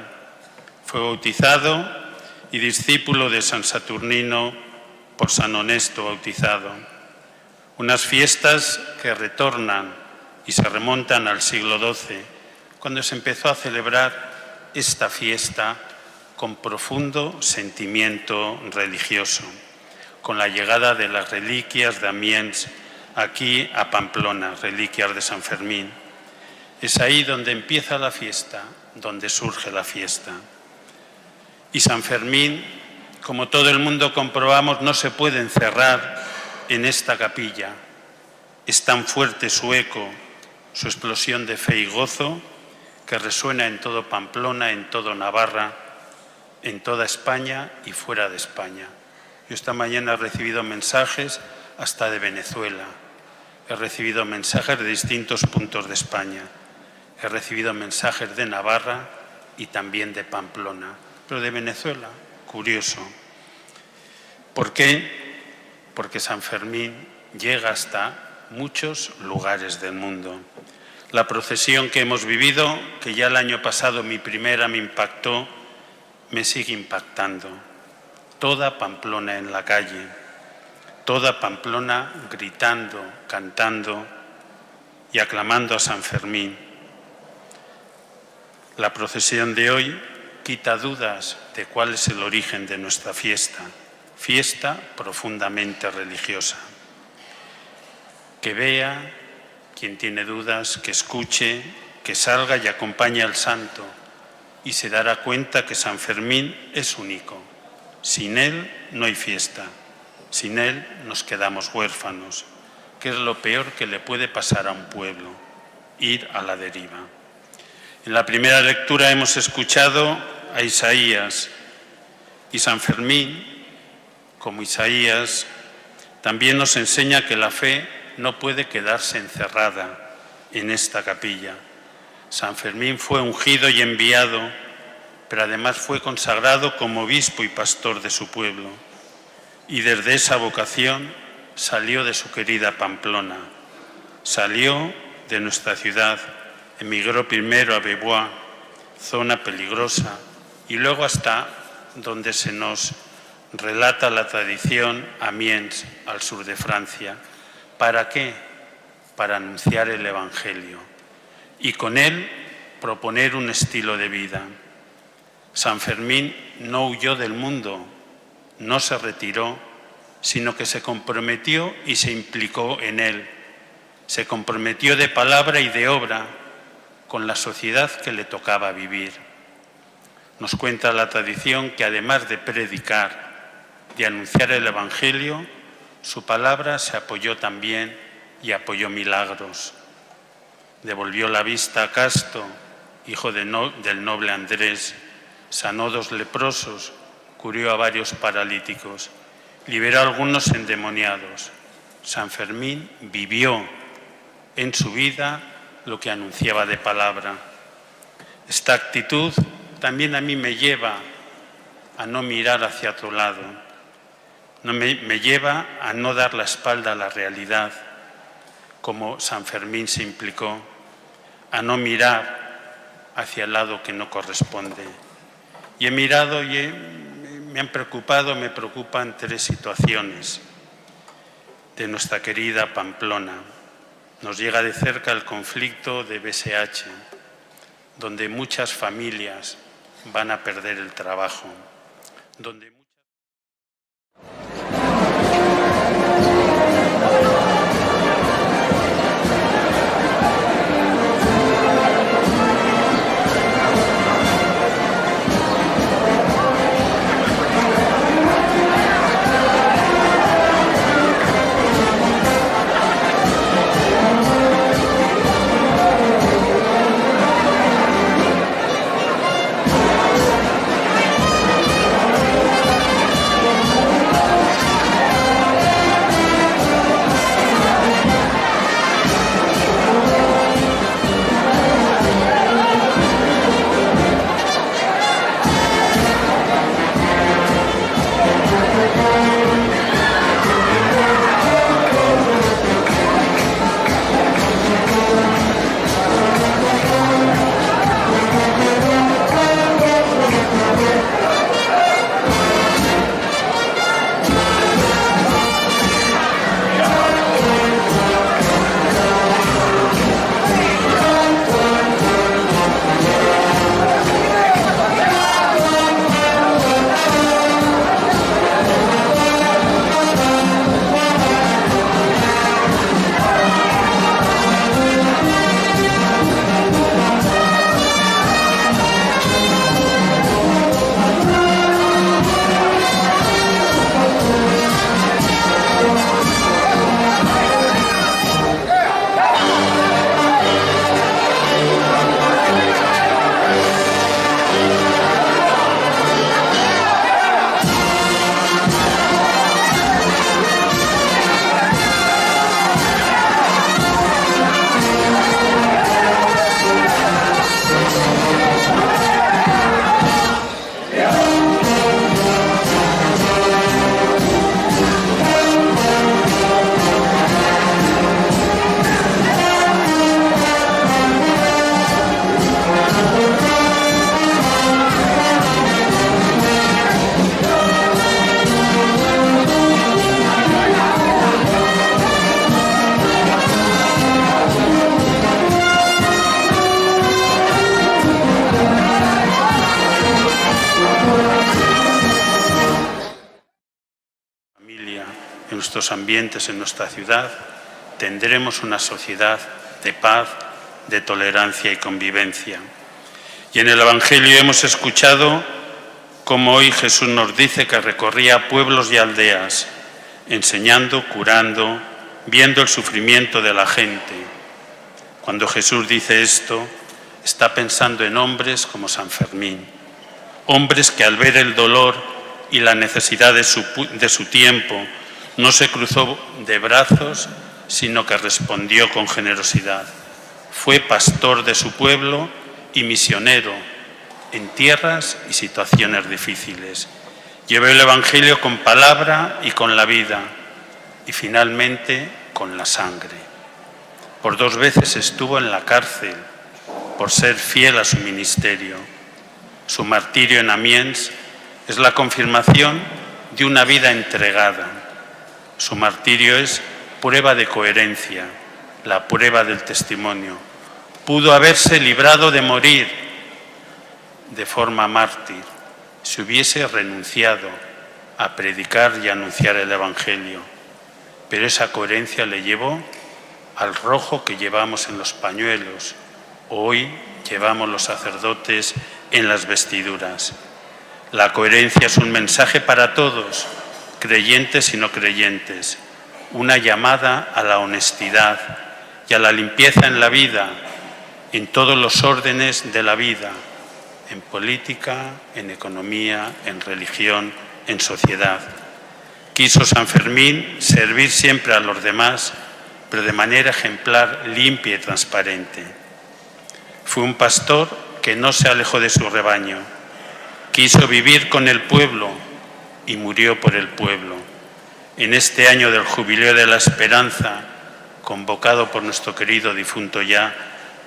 fue bautizado y discípulo de San Saturnino por San Honesto bautizado. Unas fiestas que retornan y se remontan al siglo XII, cuando se empezó a celebrar esta fiesta con profundo sentimiento religioso, con la llegada de las reliquias de Amiens aquí a Pamplona, reliquias de San Fermín. Es ahí donde empieza la fiesta, donde surge la fiesta. Y San Fermín, como todo el mundo comprobamos, no se puede encerrar en esta capilla. Es tan fuerte su eco, su explosión de fe y gozo, que resuena en todo Pamplona, en todo Navarra, en toda España y fuera de España. Yo esta mañana he recibido mensajes hasta de Venezuela. He recibido mensajes de distintos puntos de España. He recibido mensajes de Navarra y también de Pamplona. Pero de Venezuela, curioso. ¿Por qué? Porque San Fermín llega hasta muchos lugares del mundo. La procesión que hemos vivido, que ya el año pasado mi primera me impactó, me sigue impactando. Toda Pamplona en la calle, toda Pamplona gritando, cantando y aclamando a San Fermín. La procesión de hoy quita dudas de cuál es el origen de nuestra fiesta, fiesta profundamente religiosa. Que vea, quien tiene dudas, que escuche, que salga y acompañe al santo y se dará cuenta que San Fermín es único. Sin él no hay fiesta, sin él nos quedamos huérfanos, que es lo peor que le puede pasar a un pueblo, ir a la deriva. En la primera lectura hemos escuchado a Isaías y San Fermín, como Isaías, también nos enseña que la fe no puede quedarse encerrada en esta capilla. San Fermín fue ungido y enviado, pero además fue consagrado como obispo y pastor de su pueblo. Y desde esa vocación salió de su querida Pamplona, salió de nuestra ciudad, emigró primero a Beauvois, zona peligrosa, y luego hasta donde se nos relata la tradición, Amiens, al sur de Francia. ¿Para qué? Para anunciar el Evangelio y con él proponer un estilo de vida. San Fermín no huyó del mundo, no se retiró, sino que se comprometió y se implicó en él. Se comprometió de palabra y de obra con la sociedad que le tocaba vivir. Nos cuenta la tradición que además de predicar, de anunciar el Evangelio, su palabra se apoyó también y apoyó milagros. Devolvió la vista a Casto, hijo del noble Andrés, sanó 2 leprosos, curó a varios paralíticos, liberó a algunos endemoniados. San Fermín vivió en su vida lo que anunciaba de palabra. Esta actitud también a mí me lleva a no mirar hacia otro lado. Me lleva a no dar la espalda a la realidad, como San Fermín se implicó, a no mirar hacia el lado que no corresponde. Y he mirado y me preocupan 3 situaciones de nuestra querida Pamplona. Nos llega de cerca el conflicto de BSH, donde muchas familias van a perder el trabajo, donde en nuestros ambientes, en nuestra ciudad, tendremos una sociedad de paz, de tolerancia y convivencia. Y en el Evangelio hemos escuchado cómo hoy Jesús nos dice que recorría pueblos y aldeas, enseñando, curando, viendo el sufrimiento de la gente. Cuando Jesús dice esto, está pensando en hombres como San Fermín, hombres que al ver el dolor y la necesidad de su tiempo no se cruzó de brazos, sino que respondió con generosidad. Fue pastor de su pueblo y misionero en tierras y situaciones difíciles. Llevó el Evangelio con palabra y con la vida, y finalmente con la sangre. Por 2 veces estuvo en la cárcel por ser fiel a su ministerio. Su martirio en Amiens es la confirmación de una vida entregada. Su martirio es prueba de coherencia, la prueba del testimonio. Pudo haberse librado de morir de forma mártir si hubiese renunciado a predicar y anunciar el Evangelio, pero esa coherencia le llevó al rojo que llevamos en los pañuelos, hoy llevamos los sacerdotes en las vestiduras. La coherencia es un mensaje para todos, creyentes y no creyentes, una llamada a la honestidad y a la limpieza en la vida, en todos los órdenes de la vida, en política, en economía, en religión, en sociedad. Quiso San Fermín servir siempre a los demás, pero de manera ejemplar, limpia y transparente. Fue un pastor que no se alejó de su rebaño. Quiso vivir con el pueblo y murió por el pueblo. En este año del Jubileo de la Esperanza, convocado por nuestro querido difunto ya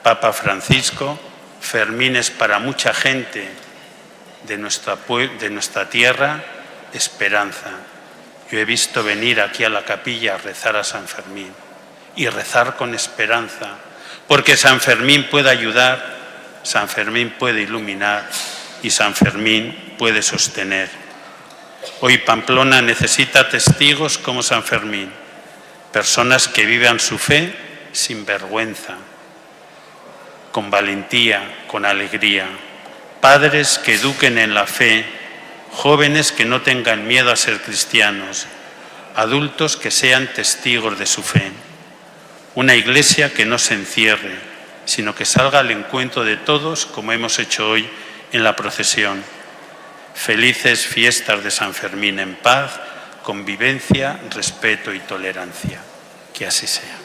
Papa Francisco, Fermín es para mucha gente de nuestra tierra esperanza. Yo he visto venir aquí a la capilla a rezar a San Fermín y rezar con esperanza, porque San Fermín puede ayudar, San Fermín puede iluminar y San Fermín puede sostener. Hoy Pamplona necesita testigos como San Fermín, personas que vivan su fe sin vergüenza, con valentía, con alegría, padres que eduquen en la fe, jóvenes que no tengan miedo a ser cristianos, adultos que sean testigos de su fe. Una iglesia que no se encierre, sino que salga al encuentro de todos, como hemos hecho hoy en la procesión. Felices fiestas de San Fermín en paz, convivencia, respeto y tolerancia. Que así sea.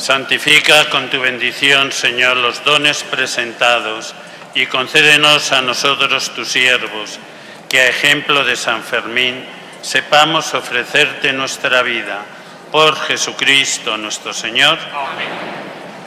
Santifica con tu bendición, Señor, los dones presentados y concédenos a nosotros, tus siervos, que a ejemplo de San Fermín sepamos ofrecerte nuestra vida. Por Jesucristo nuestro Señor. Amén.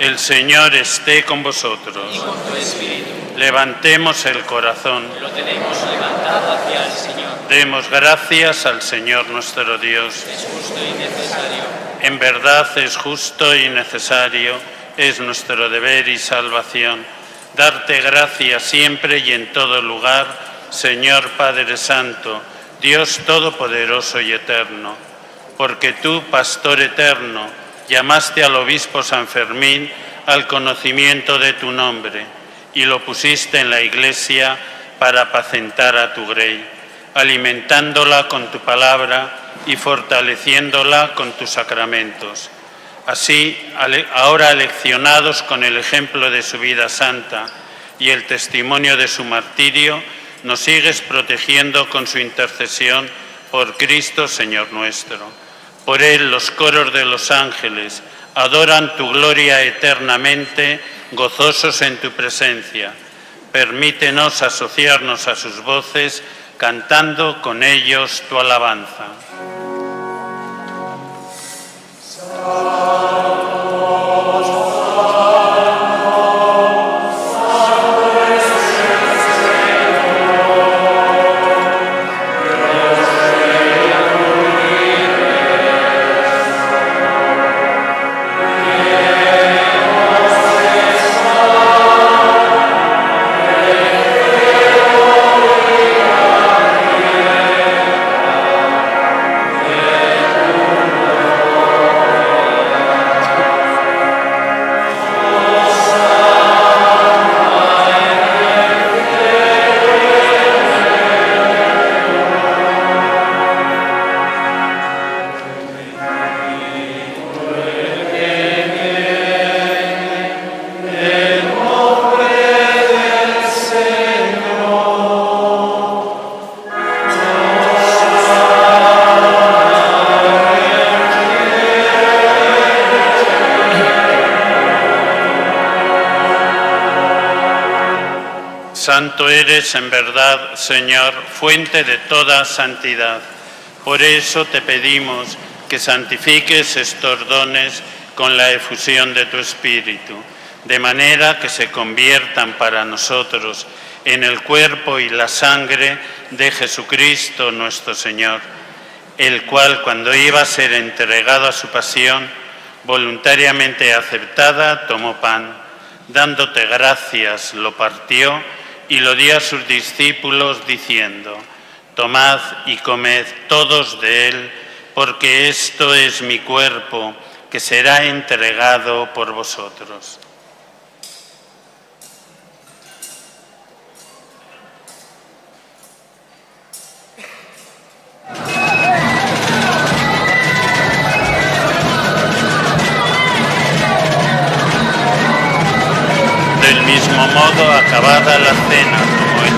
El Señor esté con vosotros. Y con tu espíritu. Levantemos el corazón. Lo tenemos levantado hacia el Señor. Demos gracias al Señor nuestro Dios. Es justo y necesario. En verdad es justo y necesario, es nuestro deber y salvación. Darte gracias siempre y en todo lugar, Señor Padre Santo, Dios Todopoderoso y Eterno. Porque tú, Pastor eterno, llamaste al obispo San Fermín al conocimiento de tu nombre y lo pusiste en la Iglesia para apacentar a tu grey, alimentándola con tu palabra y fortaleciéndola con tus sacramentos. Así, ahora aleccionados con el ejemplo de su vida santa y el testimonio de su martirio, nos sigues protegiendo con su intercesión por Cristo, Señor nuestro. Por Él los coros de los ángeles adoran tu gloria eternamente, gozosos en tu presencia. Permítenos asociarnos a sus voces, cantando con ellos tu alabanza. Santo eres en verdad, Señor, fuente de toda santidad. Por eso te pedimos que santifiques estos dones con la efusión de tu Espíritu, de manera que se conviertan para nosotros en el cuerpo y la sangre de Jesucristo nuestro Señor, el cual, cuando iba a ser entregado a su pasión, voluntariamente aceptada, tomó pan, dándote gracias, lo partió y lo dio a sus discípulos diciendo: tomad y comed todos de él, porque esto es mi cuerpo, que será entregado por vosotros. Del mismo modo, acabada la cena, tomó el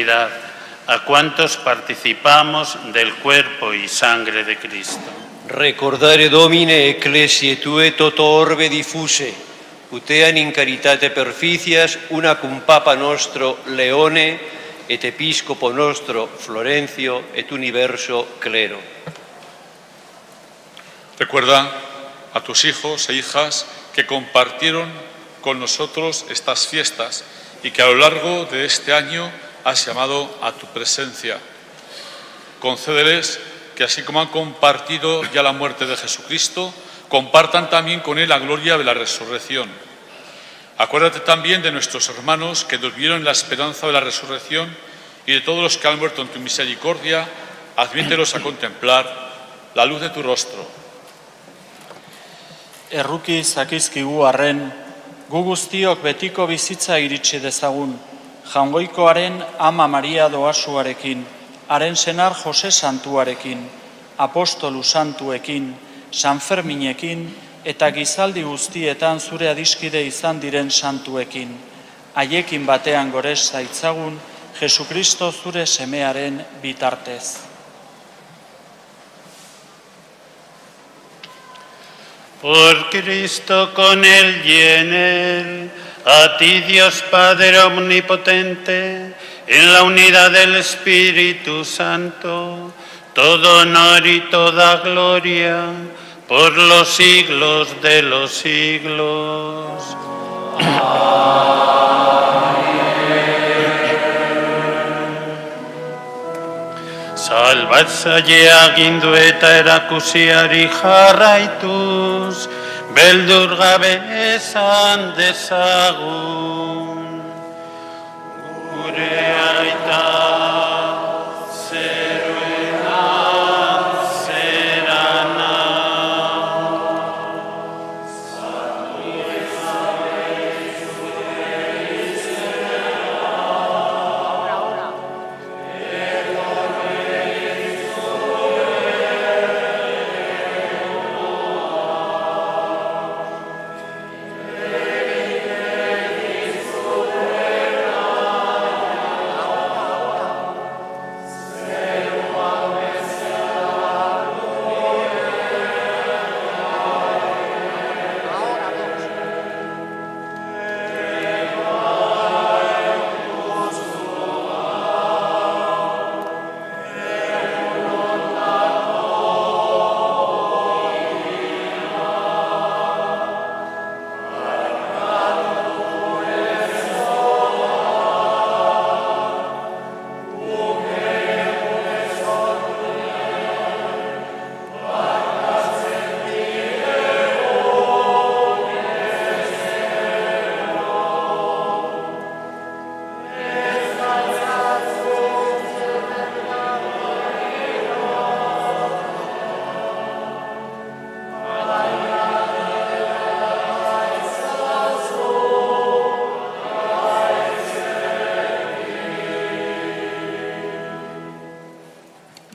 unidad a cuantos participamos del cuerpo y sangre de Cristo. Recordare Domine ecclesiae tue toto orbe diffuse, utean in caritate perficias una cum Papa nostro Leone et Episcopo nostro Florencio et universo clero. Recuerda a tus hijos e hijas que compartieron con nosotros estas fiestas y que a lo largo de este año has llamado a tu presencia. Concédeles que así como han compartido ya la muerte de Jesucristo, compartan también con Él la gloria de la resurrección. Acuérdate también de nuestros hermanos que durmieron la esperanza de la resurrección y de todos los que han muerto en tu misericordia, admítelos a contemplar la luz de tu rostro. Erruki zakizkigu arren, gu guztiok betiko bizitza iritsi dezagun, Jaungoikoaren Ama Maria doasuarekin, haren senar Jose Santuarekin, Apostolu Santuekin, San Ferminekin eta gizaldi guztietan zure adiskide izan diren santuekin. Haiekin batean gorez zaitzagun, Jesukristo zure semearen bitartez. Por Cristo, con Él y en Él, a ti Dios Padre Omnipotente, en la unidad del Espíritu Santo, todo honor y toda gloria, por los siglos de los siglos. Salvat zaila agindu eta erakusiari jarraituz, beldur gabe esan dezagun. Gure aita zeruena zerana.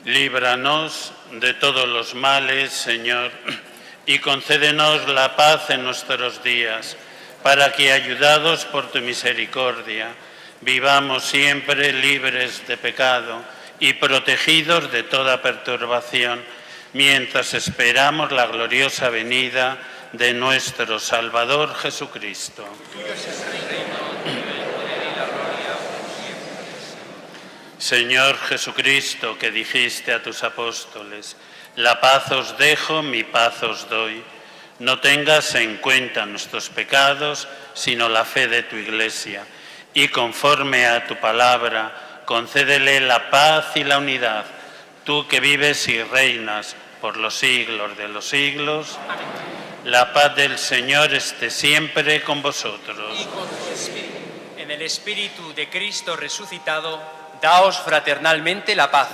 Líbranos de todos los males, Señor, y concédenos la paz en nuestros días, para que, ayudados por tu misericordia, vivamos siempre libres de pecado y protegidos de toda perturbación, mientras esperamos la gloriosa venida de nuestro Salvador Jesucristo. Señor Jesucristo, que dijiste a tus apóstoles, la paz os dejo, mi paz os doy. No tengas en cuenta nuestros pecados, sino la fe de tu Iglesia. Y conforme a tu palabra, concédele la paz y la unidad. Tú que vives y reinas por los siglos de los siglos, la paz del Señor esté siempre con vosotros. Y con tu espíritu. En el Espíritu de Cristo resucitado, daos fraternalmente la paz.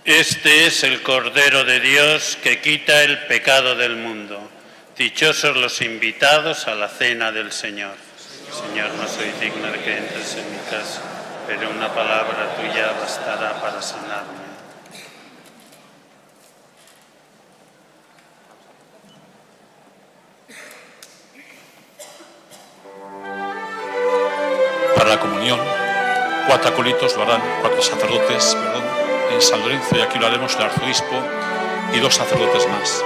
Este es el Cordero de Dios que quita el pecado del mundo. Dichosos los invitados a la cena del Señor. Señor, no soy digno de que entres en mi casa, pero una palabra tuya bastará para sanarme. Para la comunión, 4 acólitos lo harán, 4 sacerdotes, en San Lorenzo, y aquí lo haremos el arzobispo y 2 sacerdotes más.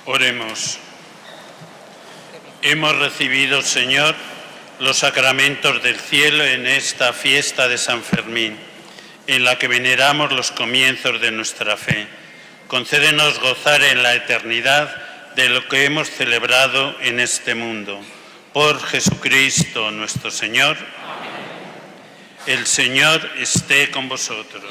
Oremos. Hemos recibido, Señor, los sacramentos del cielo en esta fiesta de San Fermín, en la que veneramos los comienzos de nuestra fe. Concédenos gozar en la eternidad de lo que hemos celebrado en este mundo. Por Jesucristo nuestro Señor. El Señor esté con vosotros.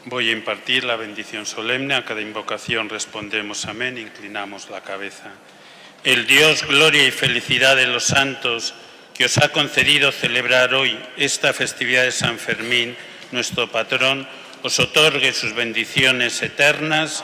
Voy a impartir la bendición solemne. A cada invocación respondemos amén, inclinamos la cabeza. El Dios, gloria y felicidad de los santos, que os ha concedido celebrar hoy esta festividad de San Fermín, nuestro patrón, os otorgue sus bendiciones eternas,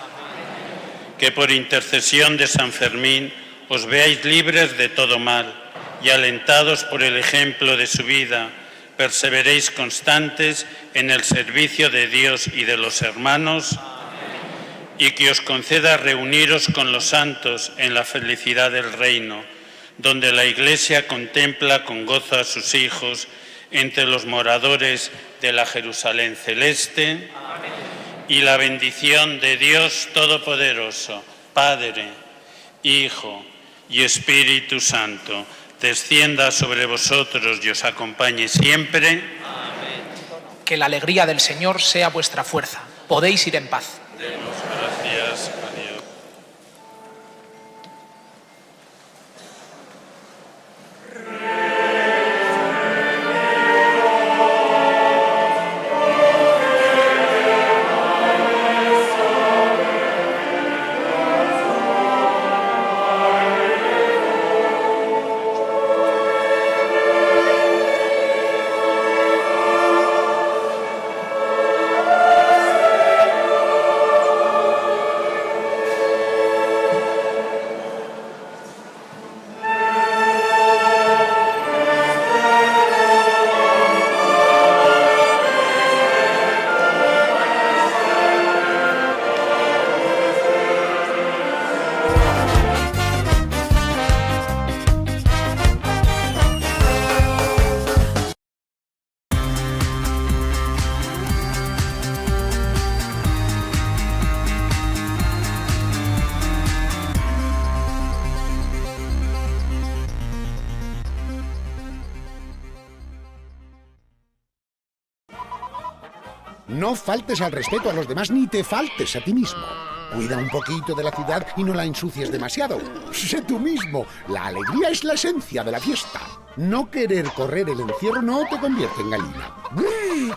que por intercesión de San Fermín os veáis libres de todo mal y alentados por el ejemplo de su vida, perseveréis constantes en el servicio de Dios y de los hermanos, y que os conceda reuniros con los santos en la felicidad del reino, donde la Iglesia contempla con gozo a sus hijos entre los moradores de la Jerusalén celeste. Y la bendición de Dios Todopoderoso, Padre, Hijo y Espíritu Santo, descienda sobre vosotros y os acompañe siempre. Amén. Que la alegría del Señor sea vuestra fuerza. Podéis ir en paz. Demos gracias a Dios. No faltes al respeto a los demás ni te faltes a ti mismo. Cuida un poquito de la ciudad y no la ensucies demasiado. Sé tú mismo. La alegría es la esencia de la fiesta. No querer correr el encierro no te convierte en gallina.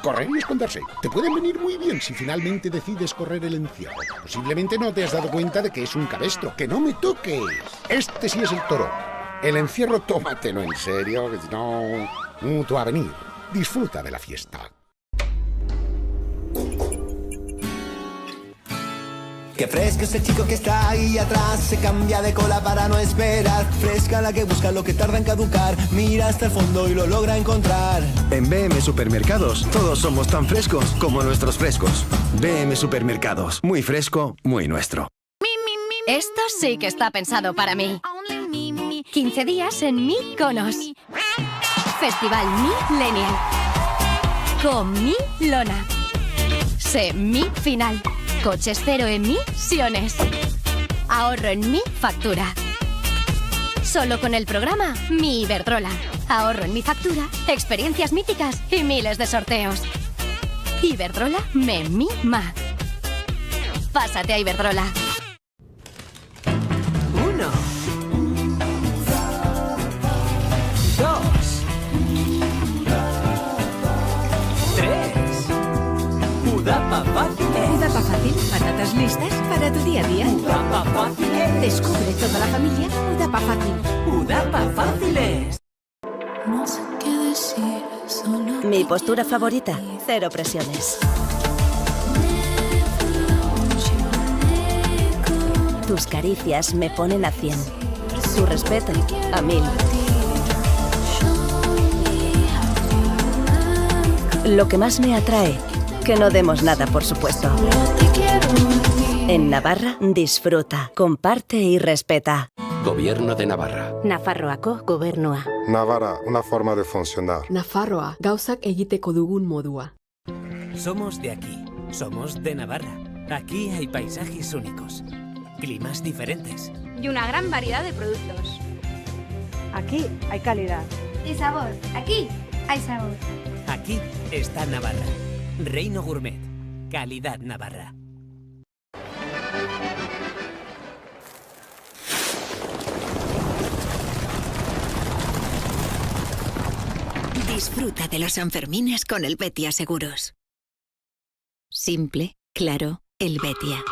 Correr y esconderse. Te pueden venir muy bien si finalmente decides correr el encierro. Posiblemente no te has dado cuenta de que es un cabestro. ¡Que no me toques! Este sí es el toro. El encierro tómatelo en serio, que si no... tú a venir. Disfruta de la fiesta. Qué fresco ese chico que está ahí atrás, se cambia de cola para no esperar. Fresca la que busca lo que tarda en caducar, mira hasta el fondo y lo logra encontrar. En BM Supermercados todos somos tan frescos como nuestros frescos. BM Supermercados, muy fresco, muy nuestro. Esto sí que está pensado para mí. 15 días en Mi Conos. Festival Millennial. Con Mi Lona. Sé Mi Final. Coches cero emisiones. Ahorro en Mi Factura. Solo con el programa Mi Iberdrola. Ahorro en Mi Factura, experiencias míticas y miles de sorteos. Iberdrola me mima. Pásate a Iberdrola. 1, 2, 3. Udapa Fácil. Udapa Fácil, patatas listas para tu día a día. Udapa Fácil. Descubre toda la familia Udapa Fácil. Udapa Fáciles. No sé qué decir, solo Mi postura favorita, cero presiones. Tus caricias me ponen a 100. Tu respeto, a 1000. Lo que más me atrae, que no demos nada por supuesto. En Navarra, disfruta, comparte y respeta. Gobierno de Navarra. Nafarroako gobernua. Navarra, una forma de funcionar. Nafarroa, gauzak egiteko dugun modua. Somos de aquí, somos de Navarra. Aquí hay paisajes únicos, climas diferentes. Y una gran variedad de productos. Aquí hay calidad. Y sabor. Aquí hay sabor. Aquí está Navarra. Reino Gourmet. Calidad Navarra. Disfruta de los Sanfermines con el Betia Seguros. Simple, claro, el Betia.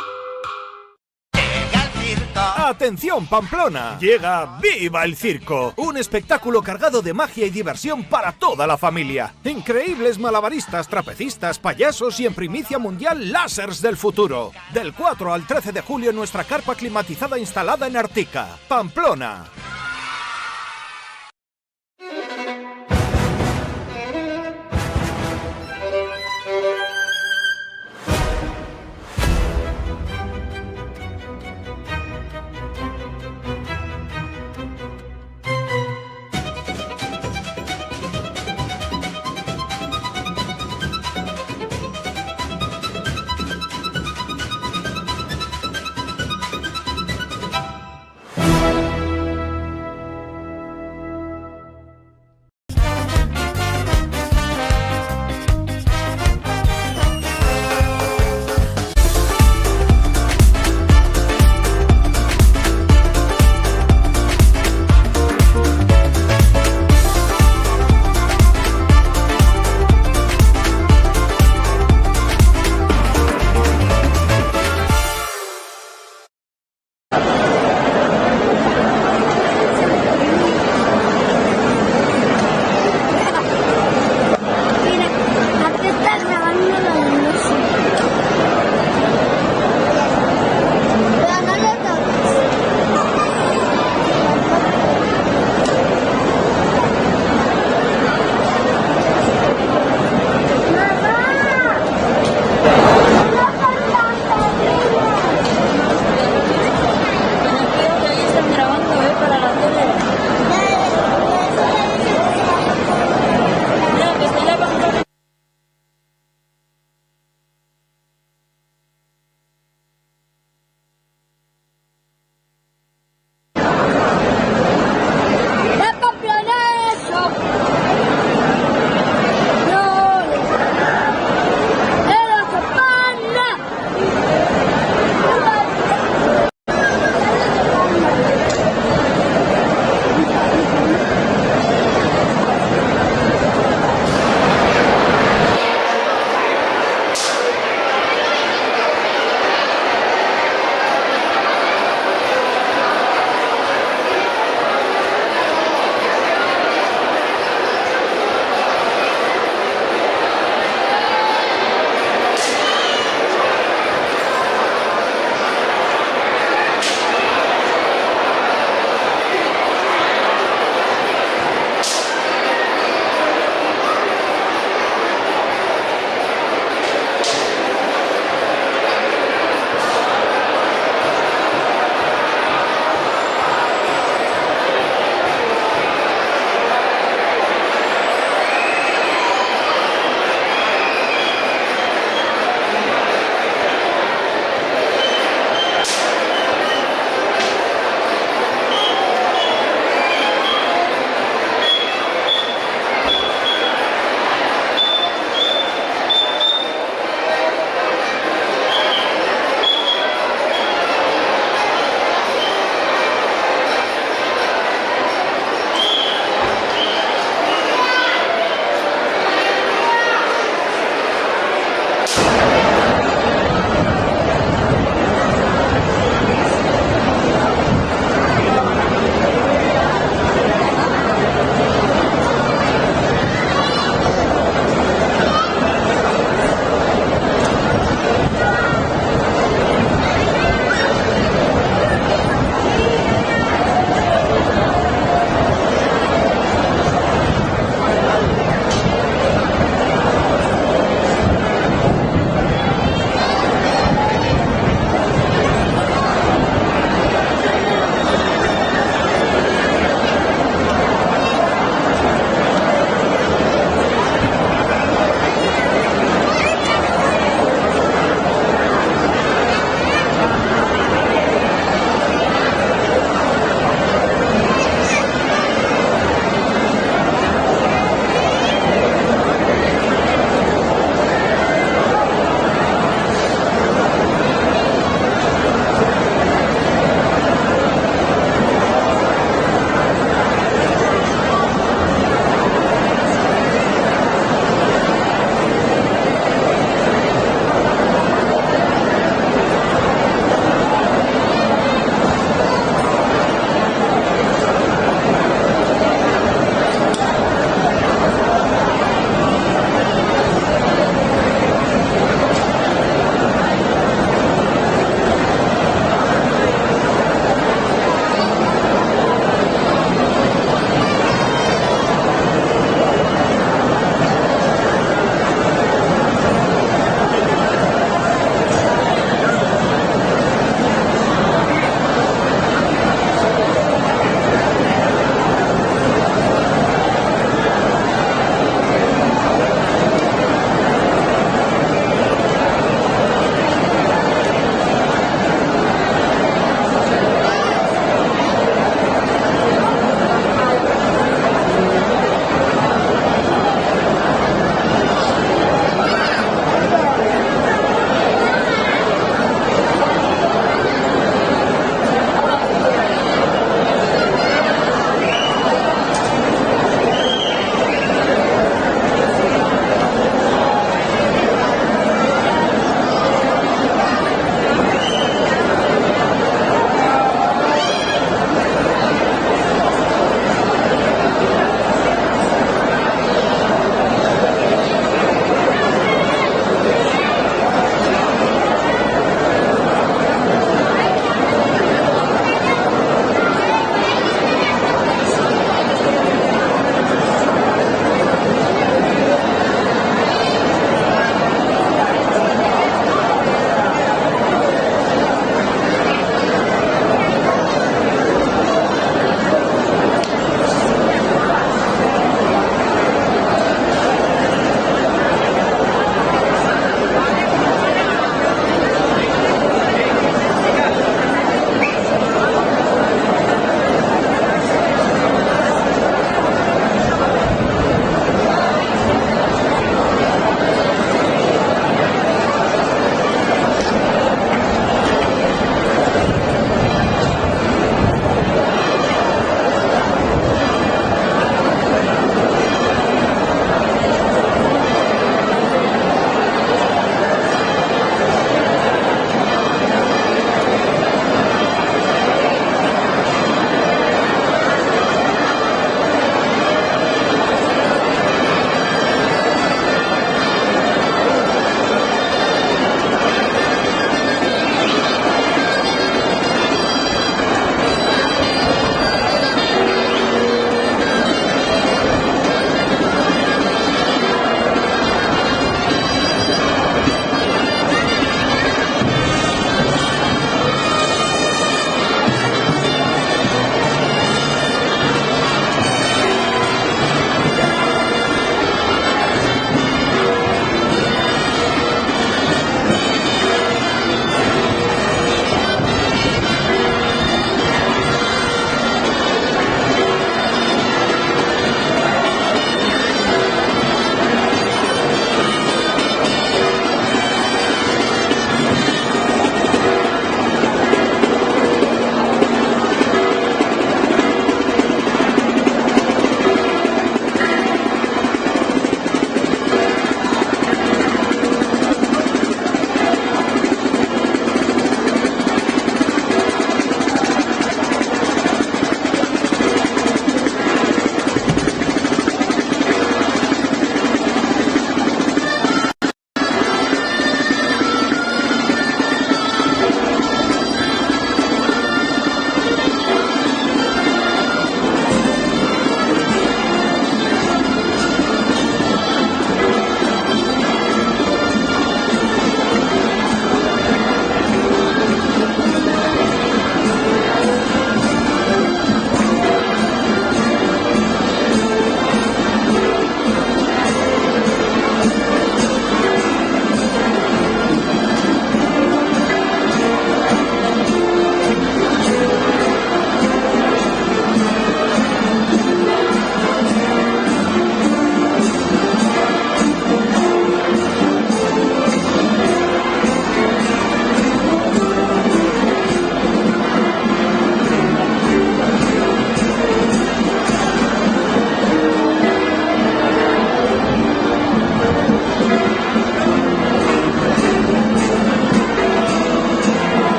¡Atención, Pamplona! Llega ¡Viva el Circo! Un espectáculo cargado de magia y diversión para toda la familia. Increíbles malabaristas, trapecistas, payasos y en primicia mundial lásers del futuro. Del 4 al 13 de julio en nuestra carpa climatizada instalada en Artica, Pamplona.